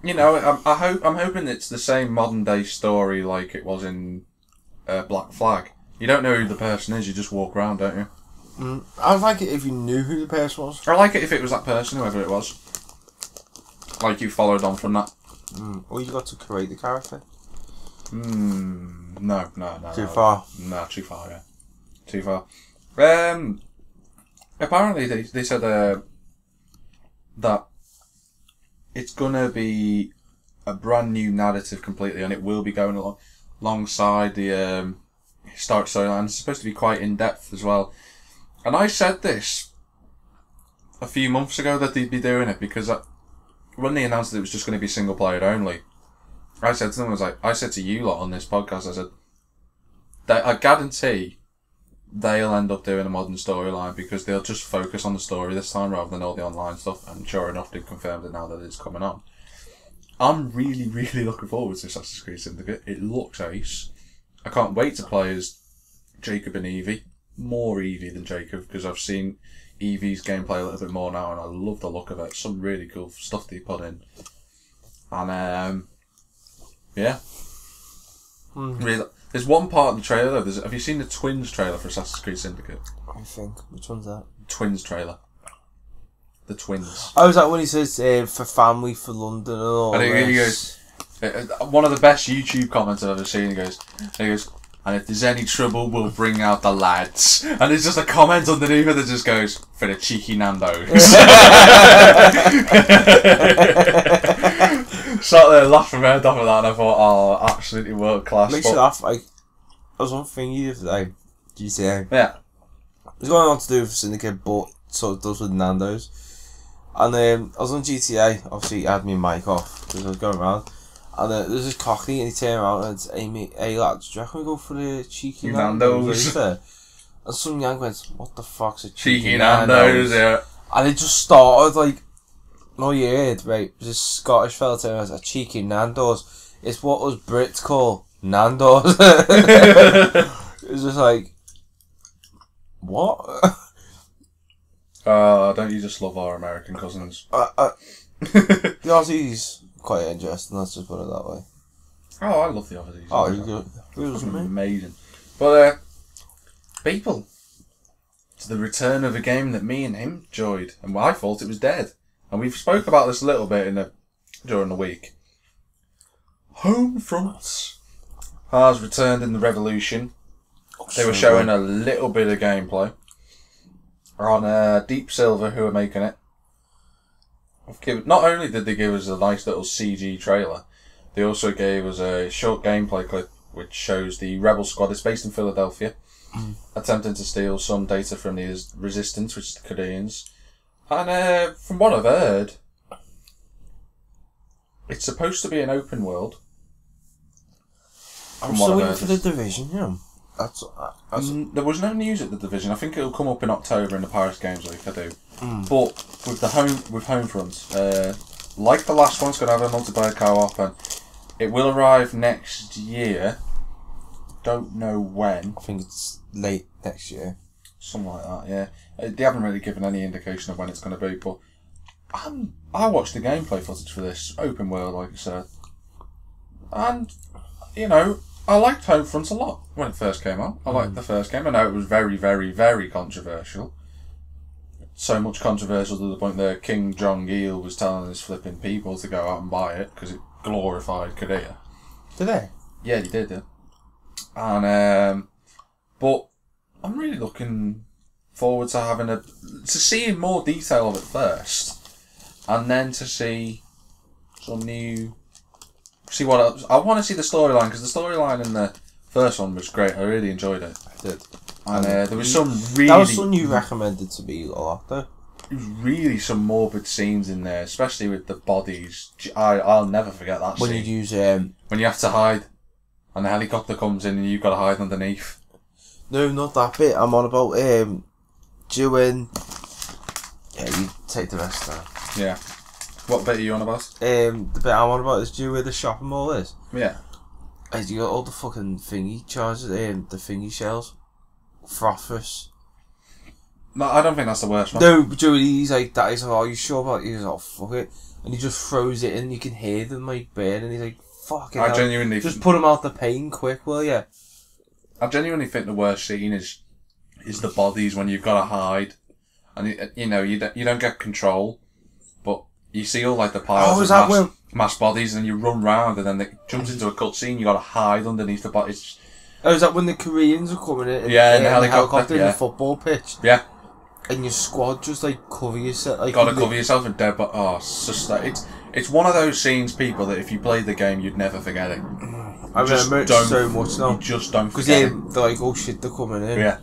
I'm hoping it's the same modern day story like it was in Black Flag. You don't know who the person is, you just walk around, don't you? I'd like it if you knew who the person was. I like it if it was that person, whoever it was. Like you followed on from that. Or you got to create the character. No. Too far? No, too far, yeah. Too far. Apparently they said that it's gonna be a brand new narrative completely, and it will be going alongside the historic storyline. It's supposed to be quite in-depth as well. And I said this a few months ago that they'd be doing it, because when they announced that it was just going to be single player only, I said to them, I said to you lot on this podcast, I said, I guarantee they'll end up doing a modern storyline because they'll just focus on the story this time rather than all the online stuff, and sure enough they've confirmed it now that it's coming on. I'm really, really looking forward to Assassin's Creed Syndicate. It looks ace. I can't wait to play as Jacob and Evie. More Evie than Jacob, because I've seen Evie's gameplay a little bit more now and I love the look of it. Some really cool stuff they put in. And, yeah. Really, There's one part in the trailer though. Have you seen the Twins trailer for Assassin's Creed Syndicate? I think. Which one's that? Twins trailer. The Twins. Oh, is that when he says for family, for London and all? I think he goes. One of the best YouTube comments I've ever seen. He goes, and if there's any trouble, we'll bring out the lads. And there's just a comment underneath it that just goes, for the cheeky Nando's. Sat there laughing my head off at that, and I thought, oh, absolutely world class. Makes you laugh. I was on thingy the other day, GTA. Yeah. There's going on to do with Syndicate, but sort of does with Nando's. And I was on GTA, obviously I had my mic off, because I was going around. And there's this cockney, and he turned around and said, hey lads, do you reckon we go for the cheeky Nando's? And some young went, what the fuck's a cheeky Nando's? Yeah. And it just started like, oh yeah, right, this Scottish fella telling us a cheeky Nando's. It's what us Brits call Nando's. It was just like, what? Don't you just love our American cousins? The Aussies quite interesting, let's just put it that way. Oh, I love the Aussies. Oh, you're good. It was amazing. But, people, it's the return of a game that me and him enjoyed, and I thought it was dead. And we've spoke about this a little bit during the week. Homefront has returned in the Revolution. They were showing a little bit of gameplay on Deep Silver, who are making it. Not only did they give us a nice little CG trailer, they also gave us a short gameplay clip which shows the Rebel Squad. It's based in Philadelphia, attempting to steal some data from the Resistance, which is the Koreans. And from what I've heard, it's supposed to be an open world. I'm still waiting for the Division, yeah. There was no news at the Division. I think it'll come up in October in the Paris Games Week. I do, but with Homefront, like the last one, it's going to have a multiplayer co-op, and it will arrive next year. Don't know when. I think it's late next year. Something like that. Yeah, they haven't really given any indication of when it's going to be. But I watched the gameplay footage for this open world, like I said, and you know. I liked Homefront a lot when it first came out. I liked the first game. I know it was very, very, very controversial. So much controversial to the point that King Jong-il was telling his flipping people to go out and buy it because it glorified Korea. Did they? Yeah, he did. Yeah. And but I'm really looking forward to seeing more detail of it first, and then to see some new. See what else. I want to see the storyline, because the storyline in the first one was great. I really enjoyed it. I did. And there was some really... That was something you recommended to me a lot, though. There was really some morbid scenes in there, especially with the bodies. I'll never forget that scene. When you use... When you have to hide, and the helicopter comes in and you've got to hide underneath. No, not that bit. I'm on about doing... Yeah, you take the rest now. Yeah. What bit are you on about? The bit I'm on about is where the shopping mall is. Yeah. As you got all the fucking thingy charges, the thingy shells. Frothers. No, I don't think that's the worst one. No, but he's like, that. He's like, are you sure about it? He's like, oh, fuck it. And he just throws it in, you can hear them like burn, and he's like, fuck it. I genuinely... Just put him out the pain quick, will ya? I genuinely think the worst scene is the bodies when you've got to hide. And, you know, you don't get control, but... You see all like the piles of mass bodies, and you run round, and then it jumps into a cutscene. You got to hide underneath the bodies. Oh, is that when the Koreans are coming in? Yeah, in the helicopter in the football pitch. Yeah. And your squad just like cover yourself. Like, got to cover yourself in dead, but it's just like it's one of those scenes, people, that if you played the game, you'd never forget it. I remember it so much now. You just don't forget it. Because they're like, oh shit, they're coming in. Yeah.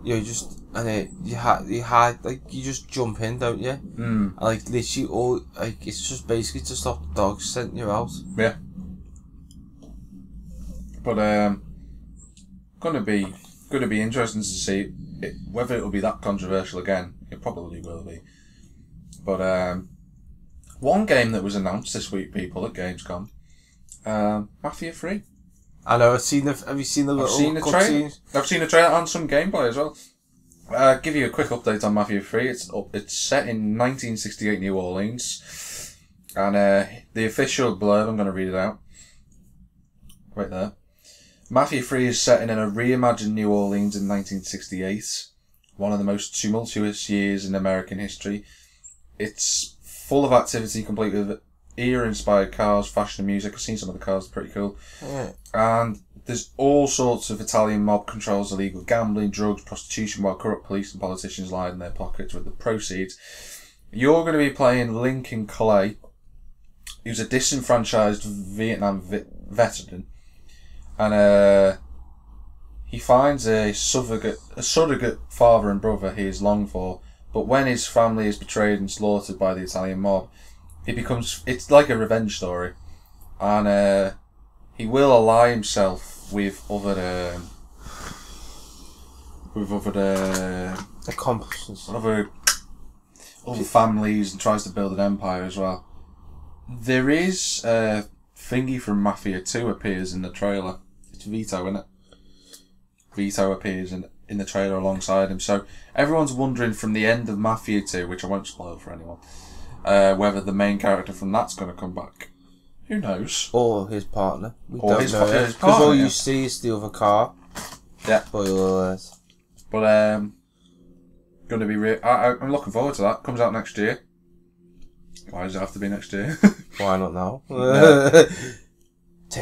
You just. And you had like you just jump in, don't you? And like literally all like it's just basically to stop the dogs sending you out. Yeah. But gonna be interesting to see whether it'll be that controversial again. It probably will be. But one game that was announced this week, people, at GamesCom, Mafia 3. I know. Have you seen the little trailer? I've seen the trailer and some gameplay as well. Give you a quick update on Mafia 3. It's set in 1968 New Orleans, and the official blurb, I'm going to read it out. Right there. Mafia 3 is set in a reimagined New Orleans in 1968, one of the most tumultuous years in American history. It's full of activity, complete with era-inspired cars, fashion and music. I've seen some of the cars, they're pretty cool. Yeah. And there's all sorts of Italian mob controls illegal gambling, drugs, prostitution, while corrupt police and politicians line in their pockets with the proceeds. You're going to be playing Lincoln Clay, who's a disenfranchised Vietnam veteran, and he finds a surrogate father and brother he has longed for, but when his family is betrayed and slaughtered by the Italian mob, it's like a revenge story, and he will ally himself with other accomplices, other families, and tries to build an empire as well. There is Thingy from Mafia 2 appears in the trailer. It's Vito, isn't it? Vito appears in the trailer alongside him. So everyone's wondering from the end of Mafia 2, which I won't spoil for anyone, whether the main character from that's going to come back. Who knows? Or his partner. We or don't his, know his because partner. all you see is the other car. Yeah. Spoiler alert. But going to be I'm looking forward to that. Comes out next year. Why does it have to be next year? Why not now? But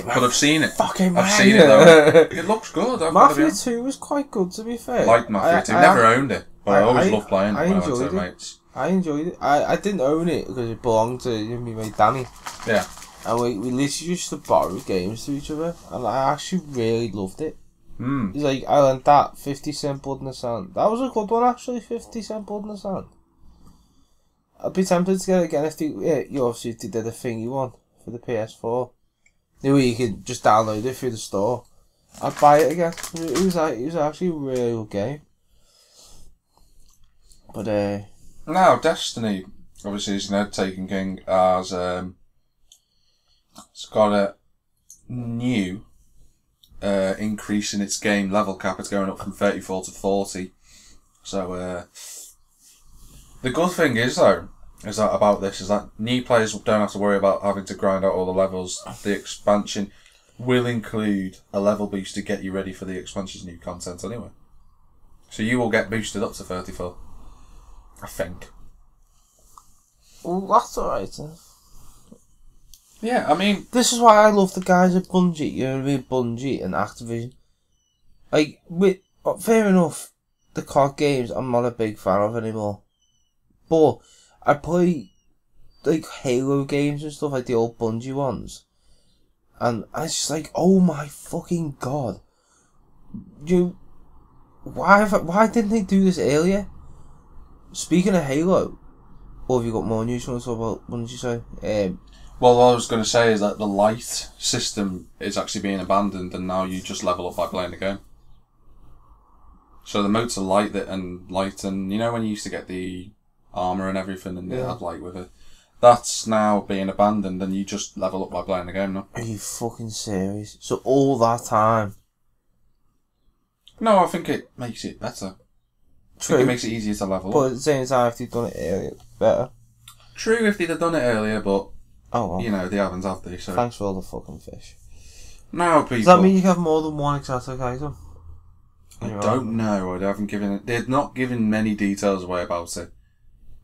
I've seen it. Fucking I've seen it though. It looks good. Mafia 2 was quite good, to be fair. Like Mafia 2. Never owned it, but I always loved playing it when I went to enjoyed it. mates. I enjoyed it. I didn't own it because it belonged to me mate Danny. Yeah. And we literally used to borrow games to each other, and I actually really loved it. It's like, I learned that 50 Cent Blood in the Sand. That was a good one actually, 50 Cent Blood in the Sand. I'd be tempted to get it again if you obviously did a thingy one for the PS4. Where you could just download it through the store. I'd buy it again. It was actually a really good game. But now Destiny obviously is now taking King as it's got a new increase in its game level cap. It's going up from 34 to 40. So the good thing is though, is that new players don't have to worry about having to grind out all the levels. The expansion will include a level boost to get you ready for the expansion's new content anyway. So you will get boosted up to 34. I think. well, that's alright then. Yeah, I mean, This is why I love the guys at Bungie, you know what I mean? Bungie and Activision. Like, fair enough, the COD games I'm not a big fan of anymore. But I play, like, Halo games and stuff, like the old Bungie ones. And I was just like, oh my fucking god. Why didn't they do this earlier? Speaking of Halo, or have you got more news you want to talk about Bungie, sorry? well, what I was going to say is that the light system is actually being abandoned, and now you just level up by playing the game. So the modes are light, and you know when you used to get the armour and everything, and they have light with it? That's now being abandoned, and you just level up by playing the game now. Are you fucking serious? So all that time? No, I think it makes it better. True. I think it makes it easier to level But up. at the same time, if they'd done it earlier, better. True if they'd have done it earlier, but, Oh well. you know, they haven't, have they? So. Thanks for all the fucking fish. Now, people... Does that mean you can have more than one exotic item? I don't know. I haven't given it... They've not given many details away about it.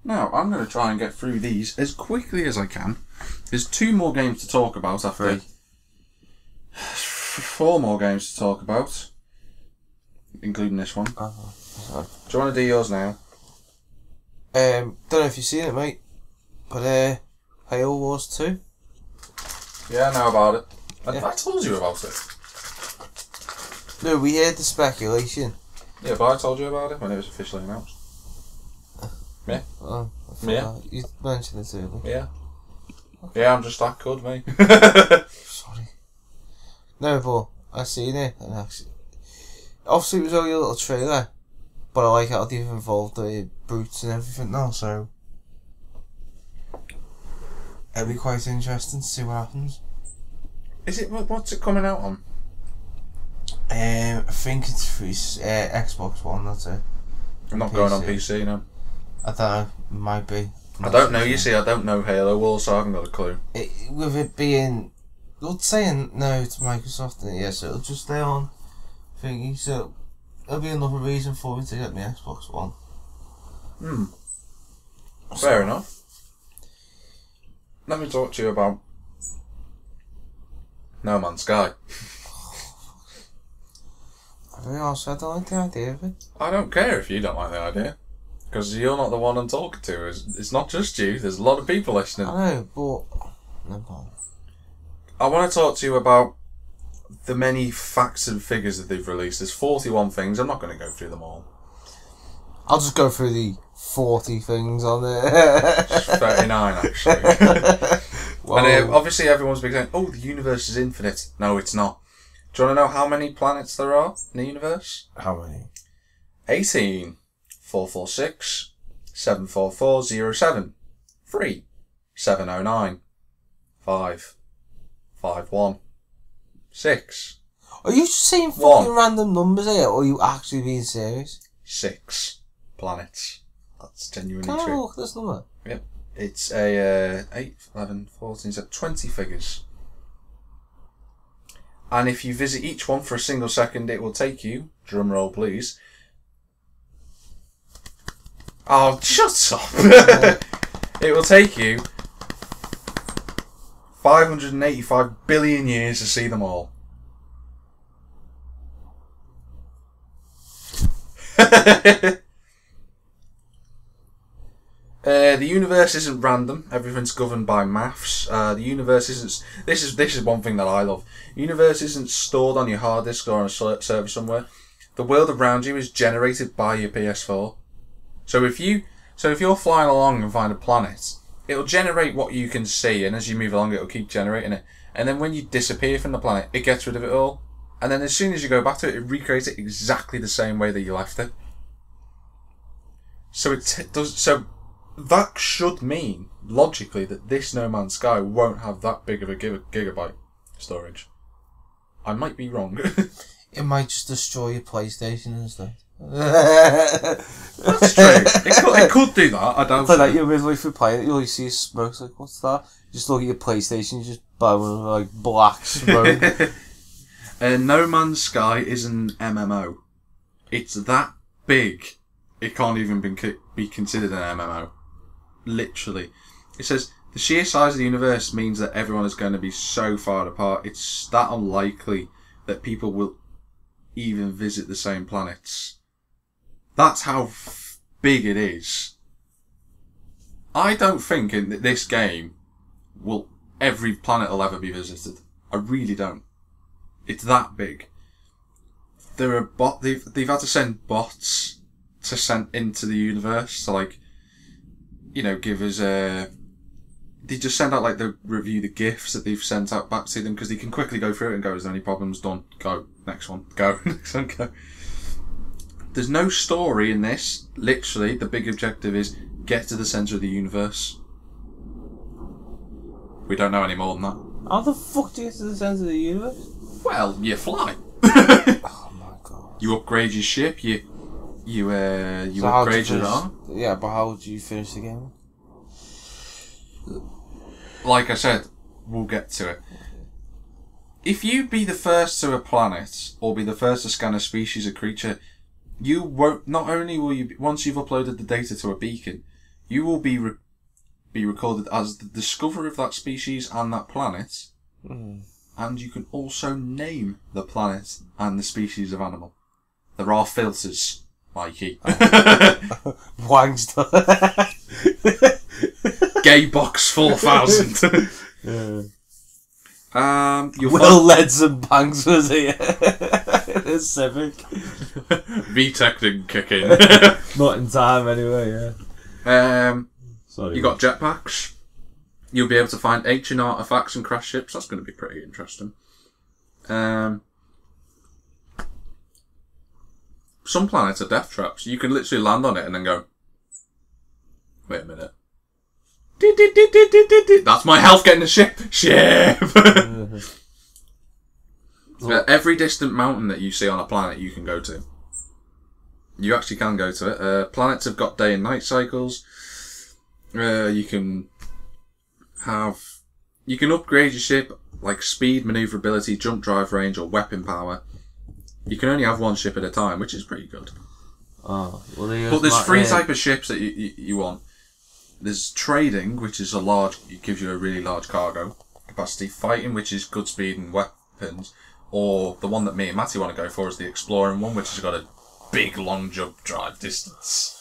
Now, I'm going to try and get through these as quickly as I can. There's 2 more games to talk about after... 3. 4 more games to talk about. Including this one. Oh, sorry. Do you want to do yours now? Don't know if you've seen it, mate. But, Halo Wars 2. Yeah, I know about it. Yeah. I told you about it. No, we heard the speculation. Yeah, but I told you about it when it was officially announced. Yeah. Oh, Yeah. You mentioned it earlier. Yeah. Yeah, I'm just that good, mate. Sorry. No, but I seen it, and actually, obviously it was only a little trailer, but I like how they've involved the brutes and everything now, so it'll be quite interesting to see what happens. Is it? What's it coming out on? I think it's for Xbox One, that's it. I'm not going on PC, no. I don't know, it might be. I don't know, you see, I don't know Halo Wars, so I haven't got a clue. With it being They're saying no to Microsoft, yeah, so it'll just stay on thingy, so there'll be another reason for me to get my Xbox One. Fair enough. Let me talk to you about No Man's Sky. I don't like the idea of it. I don't care if you don't like the idea. Because you're not the one I'm talking to. It's not just you. There's a lot of people listening. I know, but... No problem. I want to talk to you about the many facts and figures that they've released. There's 41 things. I'm not going to go through them all. I'll just go through the 40 things on there. 39, actually. And obviously everyone's been saying, oh, the universe is infinite. No, it's not. Do you want to know how many planets there are in the universe? How many? 18. 446. 74407. 3. 709. 5. 51. 6. Are you just saying fucking random numbers here, or are you actually being serious? 6 planets. That's genuinely true. Can I look at this number? Yep. It's a 8, 11, 14, so 20 figures. And if you visit each one for a single second, it will take you, drum roll please. Oh, shut up! It will take you 585 billion years to see them all. The universe isn't random. Everything's governed by maths. The universe isn't. This is one thing that I love. The universe isn't stored on your hard disk or on a server somewhere. The world around you is generated by your PS4. So if you're flying along and find a planet, it'll generate what you can see, and as you move along, it'll keep generating it. And then when you disappear from the planet, it gets rid of it all. And then as soon as you go back to it, it recreates it exactly the same way that you left it. So So that should mean, logically, that this No Man's Sky won't have that big of a gigabyte storage. I might be wrong. It might just destroy your PlayStation instead. That's true. It could do that. I don't. It's like you're midway through playing it, you always see smoke. Like, what's that? You just look at your PlayStation, just blowing like black smoke. No Man's Sky is an MMO. It's that big. It can't even be considered an MMO. Literally. It says, the sheer size of the universe means that everyone is going to be so far apart. It's that unlikely that people will even visit the same planets. That's how big it is. I don't think in this game every planet will ever be visited. I really don't. It's that big. There are they've had to send bots to send into the universe to give us they just send out they review the gifts that they've sent out back to them because they can quickly go through it and go, is there any problems? Done. Go. Next one. Go. Next one. Go. There's no story in this. Literally, the big objective is get to the centre of the universe. We don't know any more than that. How the fuck do you get to the centre of the universe? Well, you fly. Oh my god. You upgrade your ship, you upgrade your arm. Yeah, but how do you finish the game? Like I said, we'll get to it. If you be the first to a planet, or be the first to scan a species or creature, you won't. Not only will you, once you've uploaded the data to a beacon, you will be recorded as the discoverer of that species and that planet, and you can also name the planet and the species of animal. There are filters, Mikey. Wangster. Gaybox 4000. Will Leads and Banks was here. It's Civic. VTech didn't kick in. Not in time anyway, yeah. Sorry. You got jetpacks. You'll be able to find ancient artifacts and crash ships. That's going to be pretty interesting. Some planets are death traps. You can literally land on it and then go, wait a minute. That's my health getting a ship. Every distant mountain that you see on a planet you can go to. You actually can go to it. Planets have got day and night cycles. You can upgrade your ship like speed, manoeuvrability, jump drive range, or weapon power. You can only have one ship at a time, which is pretty good. Oh, well, but there's three types of ships that you want. There's trading, which is it gives you a really large cargo capacity. Fighting, which is good speed and weapons. Or the one that me and Matty want to go for is the exploring one, which has got a big long jump drive distance.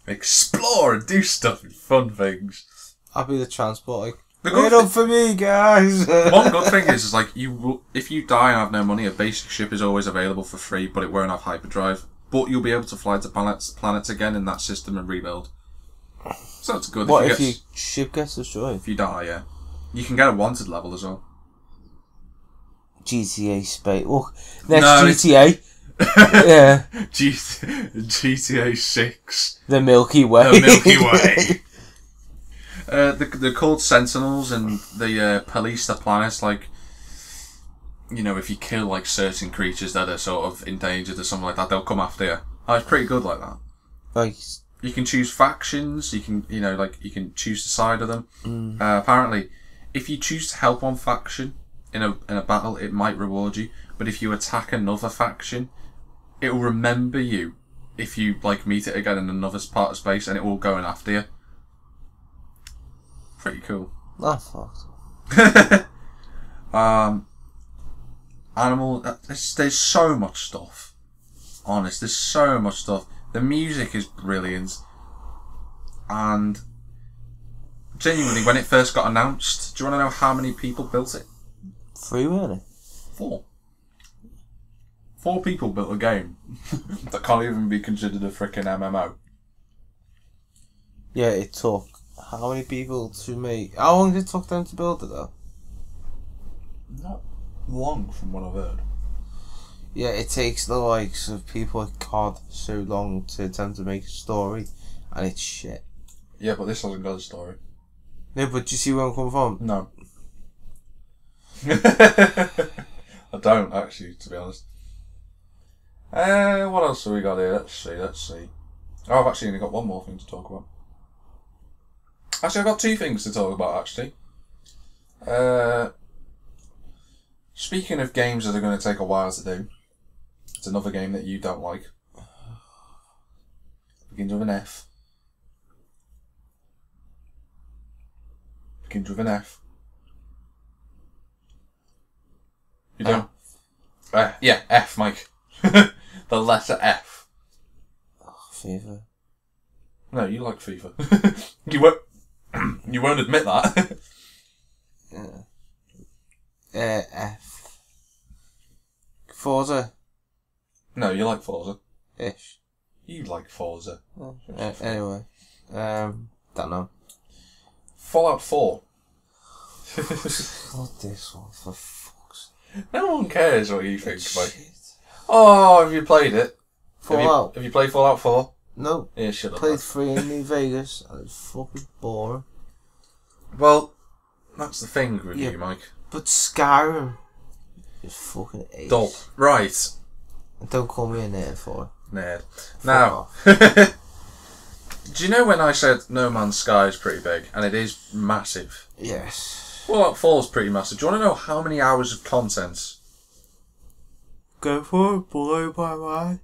Explore and do stuff and fun things. I'll be the transport. Wait up for me, guys. One good thing is like if you die and have no money, a basic ship is always available for free, but it won't have hyperdrive. But you'll be able to fly to planets again in that system and rebuild. So that's good. What if your ship gets destroyed? If you die, yeah. You can get a wanted level as well. GTA space. Oh, next GTA. Yeah. GTA 6. The Milky Way. The Milky Way. They're called Sentinels, and they police the planets. Like, you know, if you kill like certain creatures that are sort of endangered or something like that, they'll come after you. Oh, it's pretty good like that. Like, you can choose factions. You can choose the side of them. Apparently, if you choose to help one faction in a battle, it might reward you. But if you attack another faction, it will remember you if you like meet it again in another part of space, and it will go in after you. Pretty cool. That's fucked. Animal. There's so much stuff. Honest, there's so much stuff. The music is brilliant, and genuinely, when it first got announced, do you want to know how many people built it? 3, weren't it? 4. 4 people built a game that can't even be considered a frickin' MMO. Yeah, it took how many people to make? How long did it take them to build it though? Not long, from what I've heard. Yeah, it takes the likes of people like COD so long to attempt to make a story, and it's shit. Yeah, but this hasn't got a story. No, but do you see where I'm coming from? No. I don't, actually, to be honest. What else have we got here? Let's see. Oh, I've actually only got one more thing to talk about. Actually, I've got 2 things to talk about, actually. Speaking of games that are going to take a while to do, it's another game that you don't like. Begins with an F. Begins with an F. You don't? Yeah, F, Mike. The letter F. Oh, FIFA. No, you like FIFA. You won't admit that. Yeah. F. Forza. No, you like Forza. Ish. You like Forza. Anyway. Don't know. Fallout 4. Not this one, for fuck's sake. No one cares what you think, mate. Oh, have you played it? Fallout. Have you played Fallout 4? No. Yeah, shut up. Played 3 in New Vegas, and it's fucking boring. Well, that's the thing with you, Mike. But Skyrim is fucking ace. Dull. Right. Don't call me a nerd for it. Nerd. Now, do you know when I said No Man's Sky is pretty big, and it is massive? Yes. Fallout 4 is pretty massive. Do you want to know how many hours of content? Go for it, blow my mind.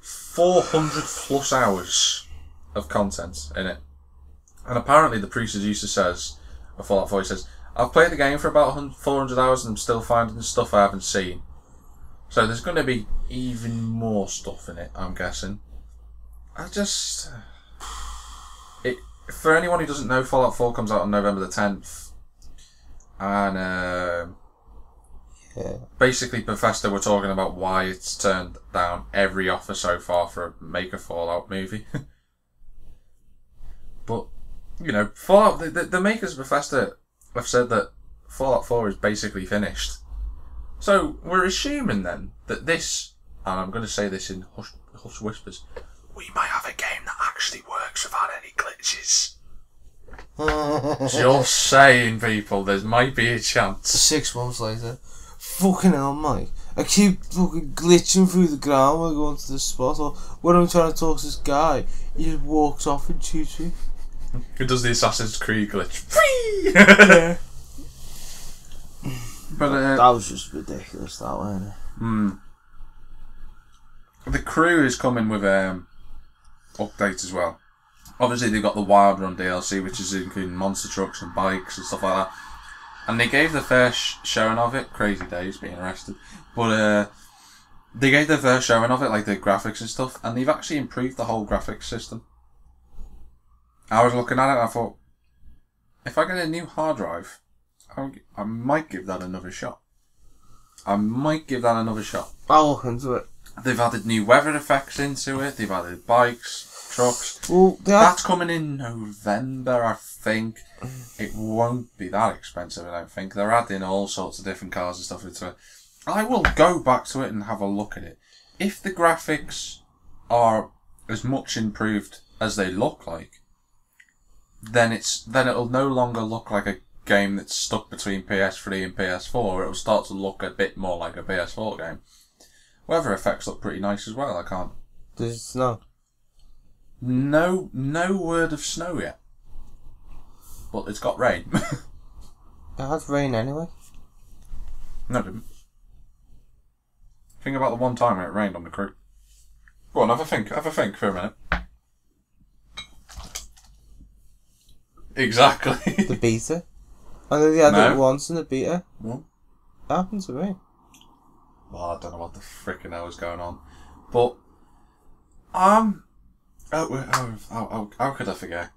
400 plus hours of content in it. And apparently the producer says, of Fallout 4, he says, I've played the game for about 400 hours and I'm still finding stuff I haven't seen. So there's going to be even more stuff in it, I'm guessing. For anyone who doesn't know, Fallout 4 comes out on November the 10th. And basically Bethesda were talking about why it's turned down every offer so far for make a Fallout movie. But, you know, Fallout, the makers of Bethesda have said that Fallout 4 is basically finished. So we're assuming then that this, and I'm going to say this in hush whispers, we might have a game that actually works without any glitches. Just saying, people, there might be a chance. 6 months later, fucking hell, Mike. I keep fucking glitching through the ground when I go into the spot, or when I'm trying to talk to this guy, he just walks off and shoots me. Who does the Assassin's Creed glitch? Yeah. But that was just ridiculous, that wasn't it? The crew is coming with updates as well. Obviously, they've got the Wild Run DLC, which is including monster trucks and bikes and stuff like that. And they gave the first showing of it. Crazy days being arrested. But they gave the first showing of it, like the graphics and stuff, and they've actually improved the whole graphics system. I was looking at it and I thought, if I get a new hard drive, I might give that another shot. I'll look into it. They've added new weather effects into it. They've added bikes, trucks. Well, that's coming in November, I think. It won't be that expensive, I don't think. They're adding all sorts of different cars and stuff into it. I will go back to it and have a look at it. If the graphics are as much improved as they look like, then it'll no longer look like a game that's stuck between PS3 and PS4. It'll start to look a bit more like a PS4 game. Weather effects look pretty nice as well. I can't. Does it snow? No word of snow yet. But it's got rain. It had rain anyway. No, it didn't. Think about the one time when it rained on the crew. Go on, have a think for a minute. Exactly. The beta. I know they had it once in the beta. What? It happened to me. Well, I don't know what the frickin' hell is going on. But, how could I forget?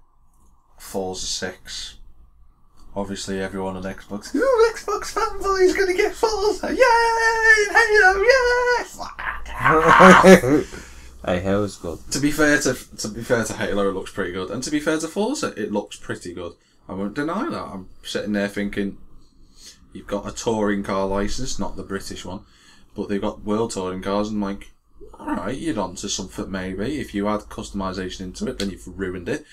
Forza 6. Obviously, everyone on Xbox. Oh, Xbox fanboy's gonna get Forza! Yay! Halo! Yay! Hey, Halo's good. To be fair to Halo, it looks pretty good, and to be fair to Forza, it looks pretty good. I won't deny that. I'm sitting there thinking, you've got a touring car license, not the British one, but they've got world touring cars, and I'm like, alright, you're onto something maybe. If you add customization into it, then you've ruined it.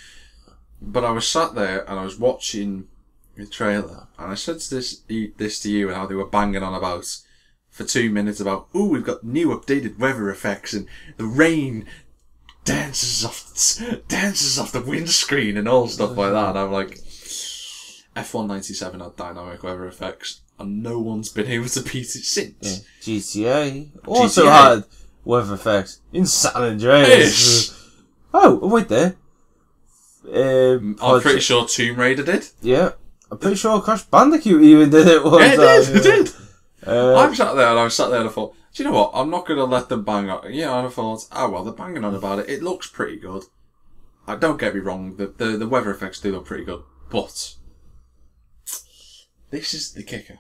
But I was sat there and I was watching the trailer, and I said this to you, and how they were banging on about for 2 minutes about, we've got new updated weather effects, and the rain dances off the windscreen and all stuff like that. And I'm like, F197 had dynamic weather effects, and no one's been able to beat it since. Yeah. GTA also had weather effects in San Andreas. Oh, wait there. I'm pretty sure Tomb Raider did. Yeah. I'm pretty sure Crash Bandicoot even did it once. Yeah, it did. I was sat there and I thought, do you know what? I'm not going to let them bang on. Yeah, I thought, oh well, they're banging on about it. It looks pretty good. Don't get me wrong, the weather effects do look pretty good, but this is the kicker.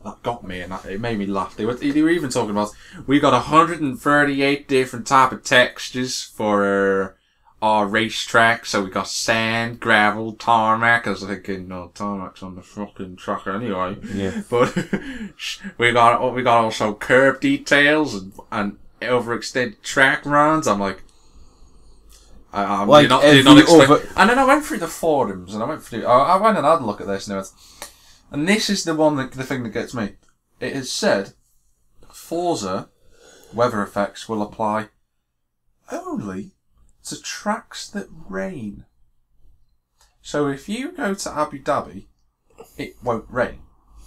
That got me, and it made me laugh. They were even talking about, we got 138 different type of textures for our racetrack. So we got sand, gravel, tarmac. I was thinking, no, tarmac's on the fucking track anyway. Yeah. But we got also curb details and overextended track runs. I'm like, you're not explaining. And then I went through the forums, and I went and had a look at this now. And this is the thing that gets me. It has said, Forza weather effects will apply only to tracks that rain. So if you go to Abu Dhabi, it won't rain.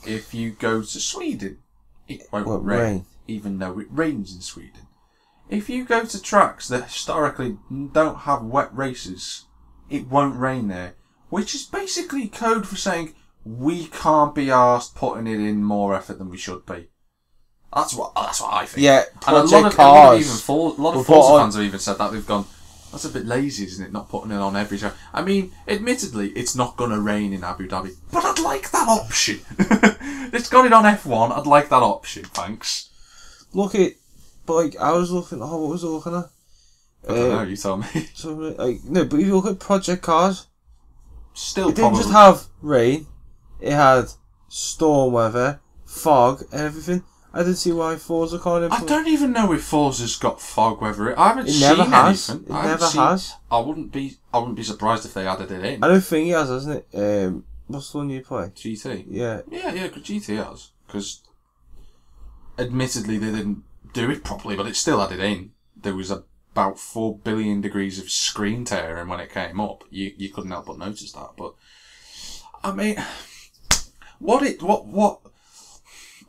If you go to Sweden, it won't rain, even though it rains in Sweden. If you go to tracks that historically don't have wet races, it won't rain there. Which is basically code for saying, we can't be arsed putting it in more effort than we should be. That's what I think. Yeah, and a lot of Forza fans have even said that. They've gone, that's a bit lazy, isn't it, not putting it on every track? I mean, admittedly, it's not going to rain in Abu Dhabi, but I'd like that option. It's got it on F1, I'd like that option, thanks. Look at, I was looking, what was I looking at? I don't know, you tell me. No, but if you look at Project Cars, it didn't just have rain, it had storm weather, fog, and everything. I didn't see why Forza can't implement. I don't even know if Forza's got fog weather. I haven't seen anything. It never has. I wouldn't be surprised if they added it in. I don't think it has, hasn't it? What's the one you play? GT. Yeah. Yeah, GT has. Because, admittedly, they didn't do it properly, but it still added in. There was about 4 billion degrees of screen tearing when it came up. You couldn't help but notice that. But, I mean,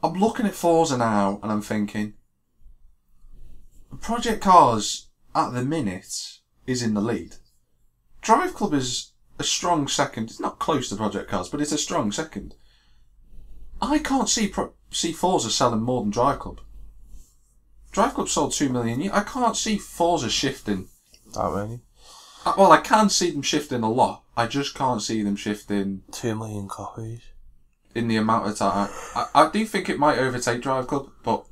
I'm looking at Forza now and I'm thinking, Project Cars at the minute is in the lead. Drive Club is a strong second. It's not close to Project Cars, but it's a strong second. I can't see Forza selling more than Drive Club. Drive Club sold 2 million. I can't see Forza shifting. That many? Well, I can see them shifting a lot. I just can't see them shifting 2 million copies. In the amount of time. I do think it might overtake Drive Club, but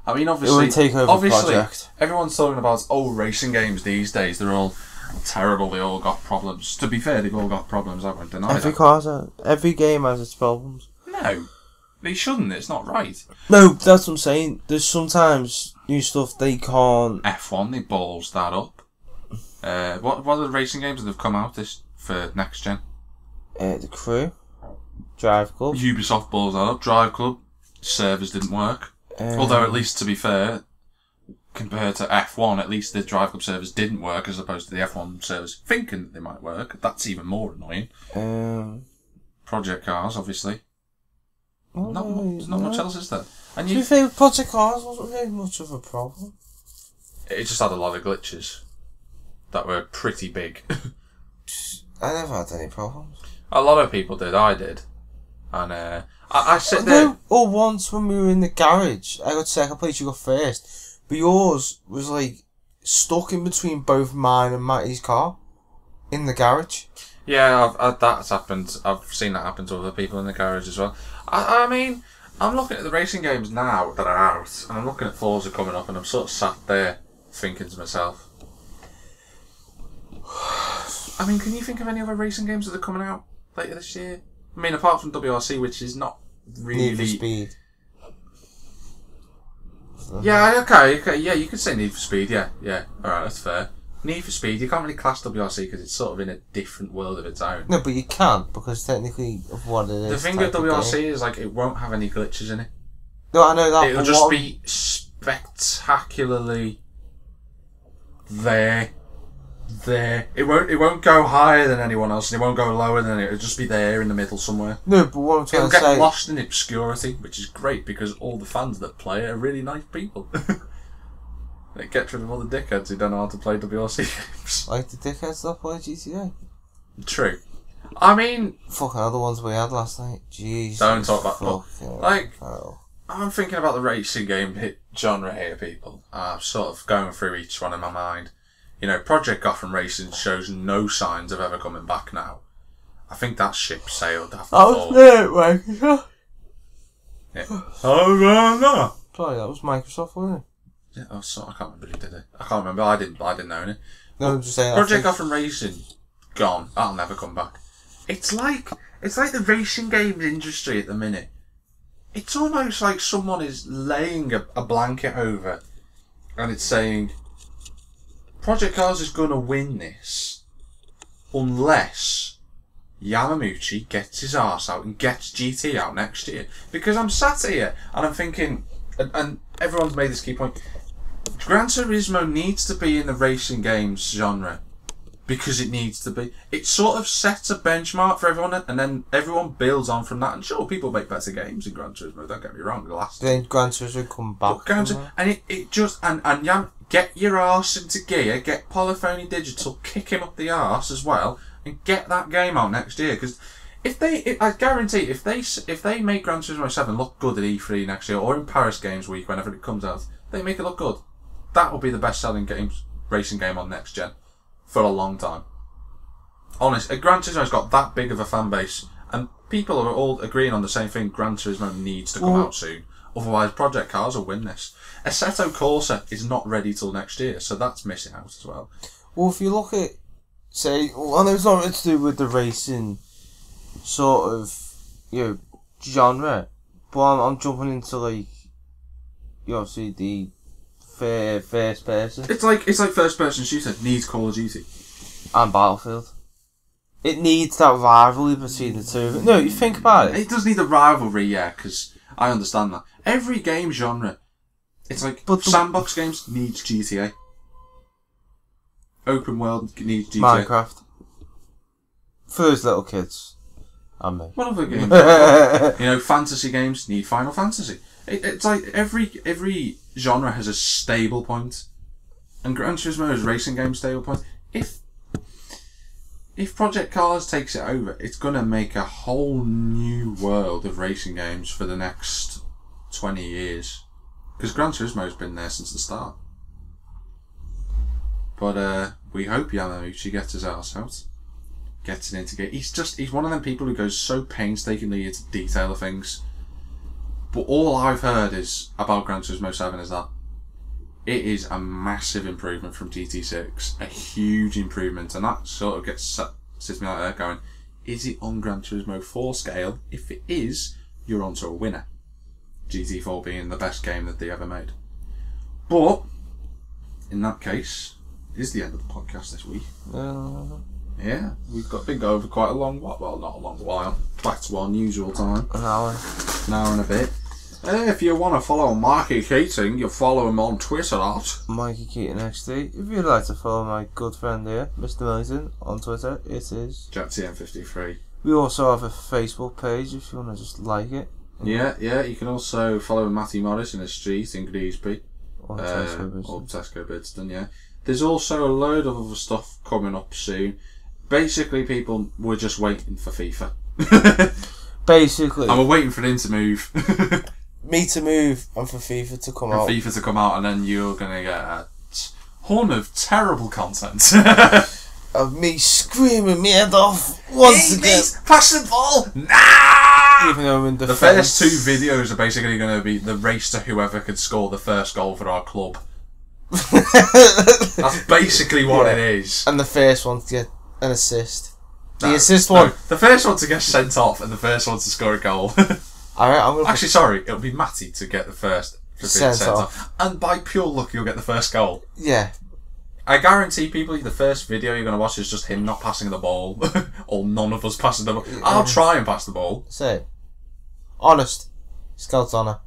I mean, obviously, it would take over Project. Everyone's talking about racing games these days. They're all terrible. They all got problems. To be fair, they've all got problems. I won't deny that. Every game has its problems. No, they shouldn't. It's not right. No, that's what I'm saying. There's sometimes new stuff they can't. F1, they balls that up. What are the racing games that have come out for next gen? The Crew, Drive Club. Ubisoft balls that up. Drive Club servers didn't work. Although, at least to be fair, compared to F1, at least the Drive Club servers didn't work as opposed to the F1 servers thinking that they might work. That's even more annoying. Project Cars, obviously. Not much else, is there? And to be fair, Project Cars wasn't very much of a problem. It just had a lot of glitches that were pretty big. I never had any problems. A lot of people did. I did. And I sit there. Or once when we were in the garage, I got second place, you got first. But yours was like stuck in between both mine and Matty's car in the garage. Yeah, that's happened. I've seen that happen to other people in the garage as well. I mean, I'm looking at the racing games now that are out, and I'm looking at Forza coming up, and I'm sort of sat there thinking to myself, I mean, can you think of any other racing games that are coming out later this year? I mean, apart from WRC, which is not really... Need for Speed. Yeah, okay, yeah, you could say Need for Speed, yeah, alright, that's fair. Need for Speed, you can't really class WRC because it's sort of in a different world of its own. No, but you can't, because technically of what it is. The thing with WRC is, like, it won't have any glitches in it. No, I know that. It'll just be spectacularly there. It won't go higher than anyone else, and it won't go lower than it. It'll just be there in the middle somewhere. No, but what I'm trying to say... It'll get lost in obscurity, which is great, because all the fans that play it are really nice people. It gets rid of all the dickheads who don't know how to play WRC games. Like the dickheads that play GTA. True. I mean... Fucking other ones we had last night. Jesus. Don't talk about... Like, hell. I'm thinking about the racing game genre here, people. I'm sort of going through each one in my mind. You know, Project Gotham Racing shows no signs of ever coming back now. I think that ship sailed after fall. Yeah. Oh, no. Sorry, that was Microsoft, wasn't it? Yeah, I can't remember who did it. I can't remember. I didn't own it. No, I'm just saying. Project Gotham Racing, gone. That'll never come back. It's like the racing games industry at the minute. It's almost like someone is laying a blanket over, and it's saying, Project Cars is going to win this, unless Yamamuchi gets his arse out and gets GT out next year. Because I'm sat here and I'm thinking, and everyone's made this key point, Gran Turismo needs to be in the racing games genre. Because it needs to be. It sort of sets a benchmark for everyone, and then everyone builds on from that. And sure, people make better games in Gran Turismo, don't get me wrong. Then Gran Turismo come back. And it just, and get your arse into gear, get Polyphony Digital, kick him up the arse as well, and get that game out next year. Because I guarantee, if they make Gran Turismo 7 look good at E3 next year, or in Paris Games Week, whenever it comes out, they make it look good. That will be the best-selling racing game on next gen for a long time. Honest, Gran Turismo's got that big of a fan base, and people are all agreeing on the same thing. Gran Turismo needs to come out soon. Otherwise, Project Cars will win this. Assetto Corsa is not ready till next year, so that's missing out as well. Well, if you look at, say, I know it's not to do with the racing sort of, genre, but I'm jumping into, like, obviously the first person. It's like first person shooter needs Call of Duty and Battlefield. It needs that rivalry between the two. No, you think about it. It does need a rivalry, yeah, because I understand that. Every game genre, it's like, sandbox games needs GTA. Open world needs GTA. Minecraft. For those little kids. And me. What other games? You know, fantasy games need Final Fantasy. It's like every genre has a stable point, and Gran Turismo is racing game stable point. If Project Cars takes it over, it's gonna make a whole new world of racing games for the next 20 years. Because Gran Turismo's been there since the start. But we hope Yamauchi gets his ass out. Gets it into game. He's one of them people who goes so painstakingly into detail of things. But all I've heard is about Gran Turismo 7 is that it is a massive improvement from GT6. A huge improvement. And that sort of sits me like there going, is it on Gran Turismo 4 scale? If it is, you're onto a winner. GT4 being the best game that they ever made. But, in that case, it is the end of the podcast this week. Yeah, we've been over quite a long while. Well, not a long while. Back to our usual time. An hour. An hour and a bit. If you want to follow Mikey Keating, you follow him on Twitter at Mikey Keating XD. If you'd like to follow my good friend here, Mr. Millington, on Twitter, it is JackTM53. We also have a Facebook page if you want to just like it. Yeah, you can also follow Matty Morris in the street in Greasby. Or Tesco Bidston, yeah. There's also a load of other stuff coming up soon. Basically, people, we're just waiting for FIFA. Basically. And we're waiting for them to move. Me to move and for FIFA to come out. For FIFA to come out, and then you're going to get a ton of terrible content. Of me screaming me head off once again. Pass the ball! Nah! Even though I'm in the first two videos are basically going to be the race to whoever could score the first goal for our club. That's basically what it is. And the first one to get an assist. The assist one. No, the first one to get sent off and the first one to score a goal. Alright, Actually, sorry, it'll be Matty to get the first to being sent off. And by pure luck, you'll get the first goal. Yeah. I guarantee people the first video you're going to watch is just him not passing the ball. Or none of us passing the ball. I'll try and pass the ball. Say, honest. Scout's honour.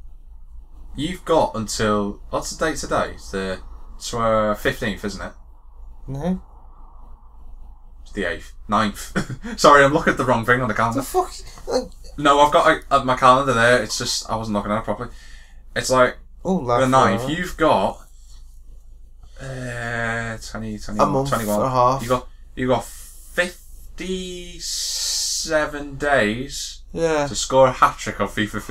You've got until... What's the date today? It's the 15th, isn't it? No. It's the 8th. 9th. Sorry, I'm looking at the wrong thing on the calendar. The fuck? No, I've got my calendar there. It's just... I wasn't looking at it properly. It's like... the 9th. You've got... 20, 21, a month 21. and a half. You got 57 days to score a hat trick on FIFA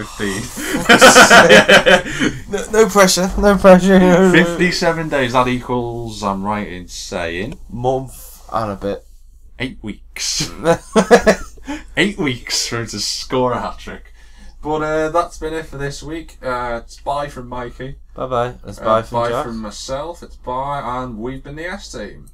15. No pressure. 57 days. That equals, I'm right in saying, month and a bit. 8 weeks. 8 weeks for him to score a hat trick. But that's been it for this week. It's bye from Mikey. Bye bye. It's bye from Jack. Bye from myself. It's bye, and we've been the S Team.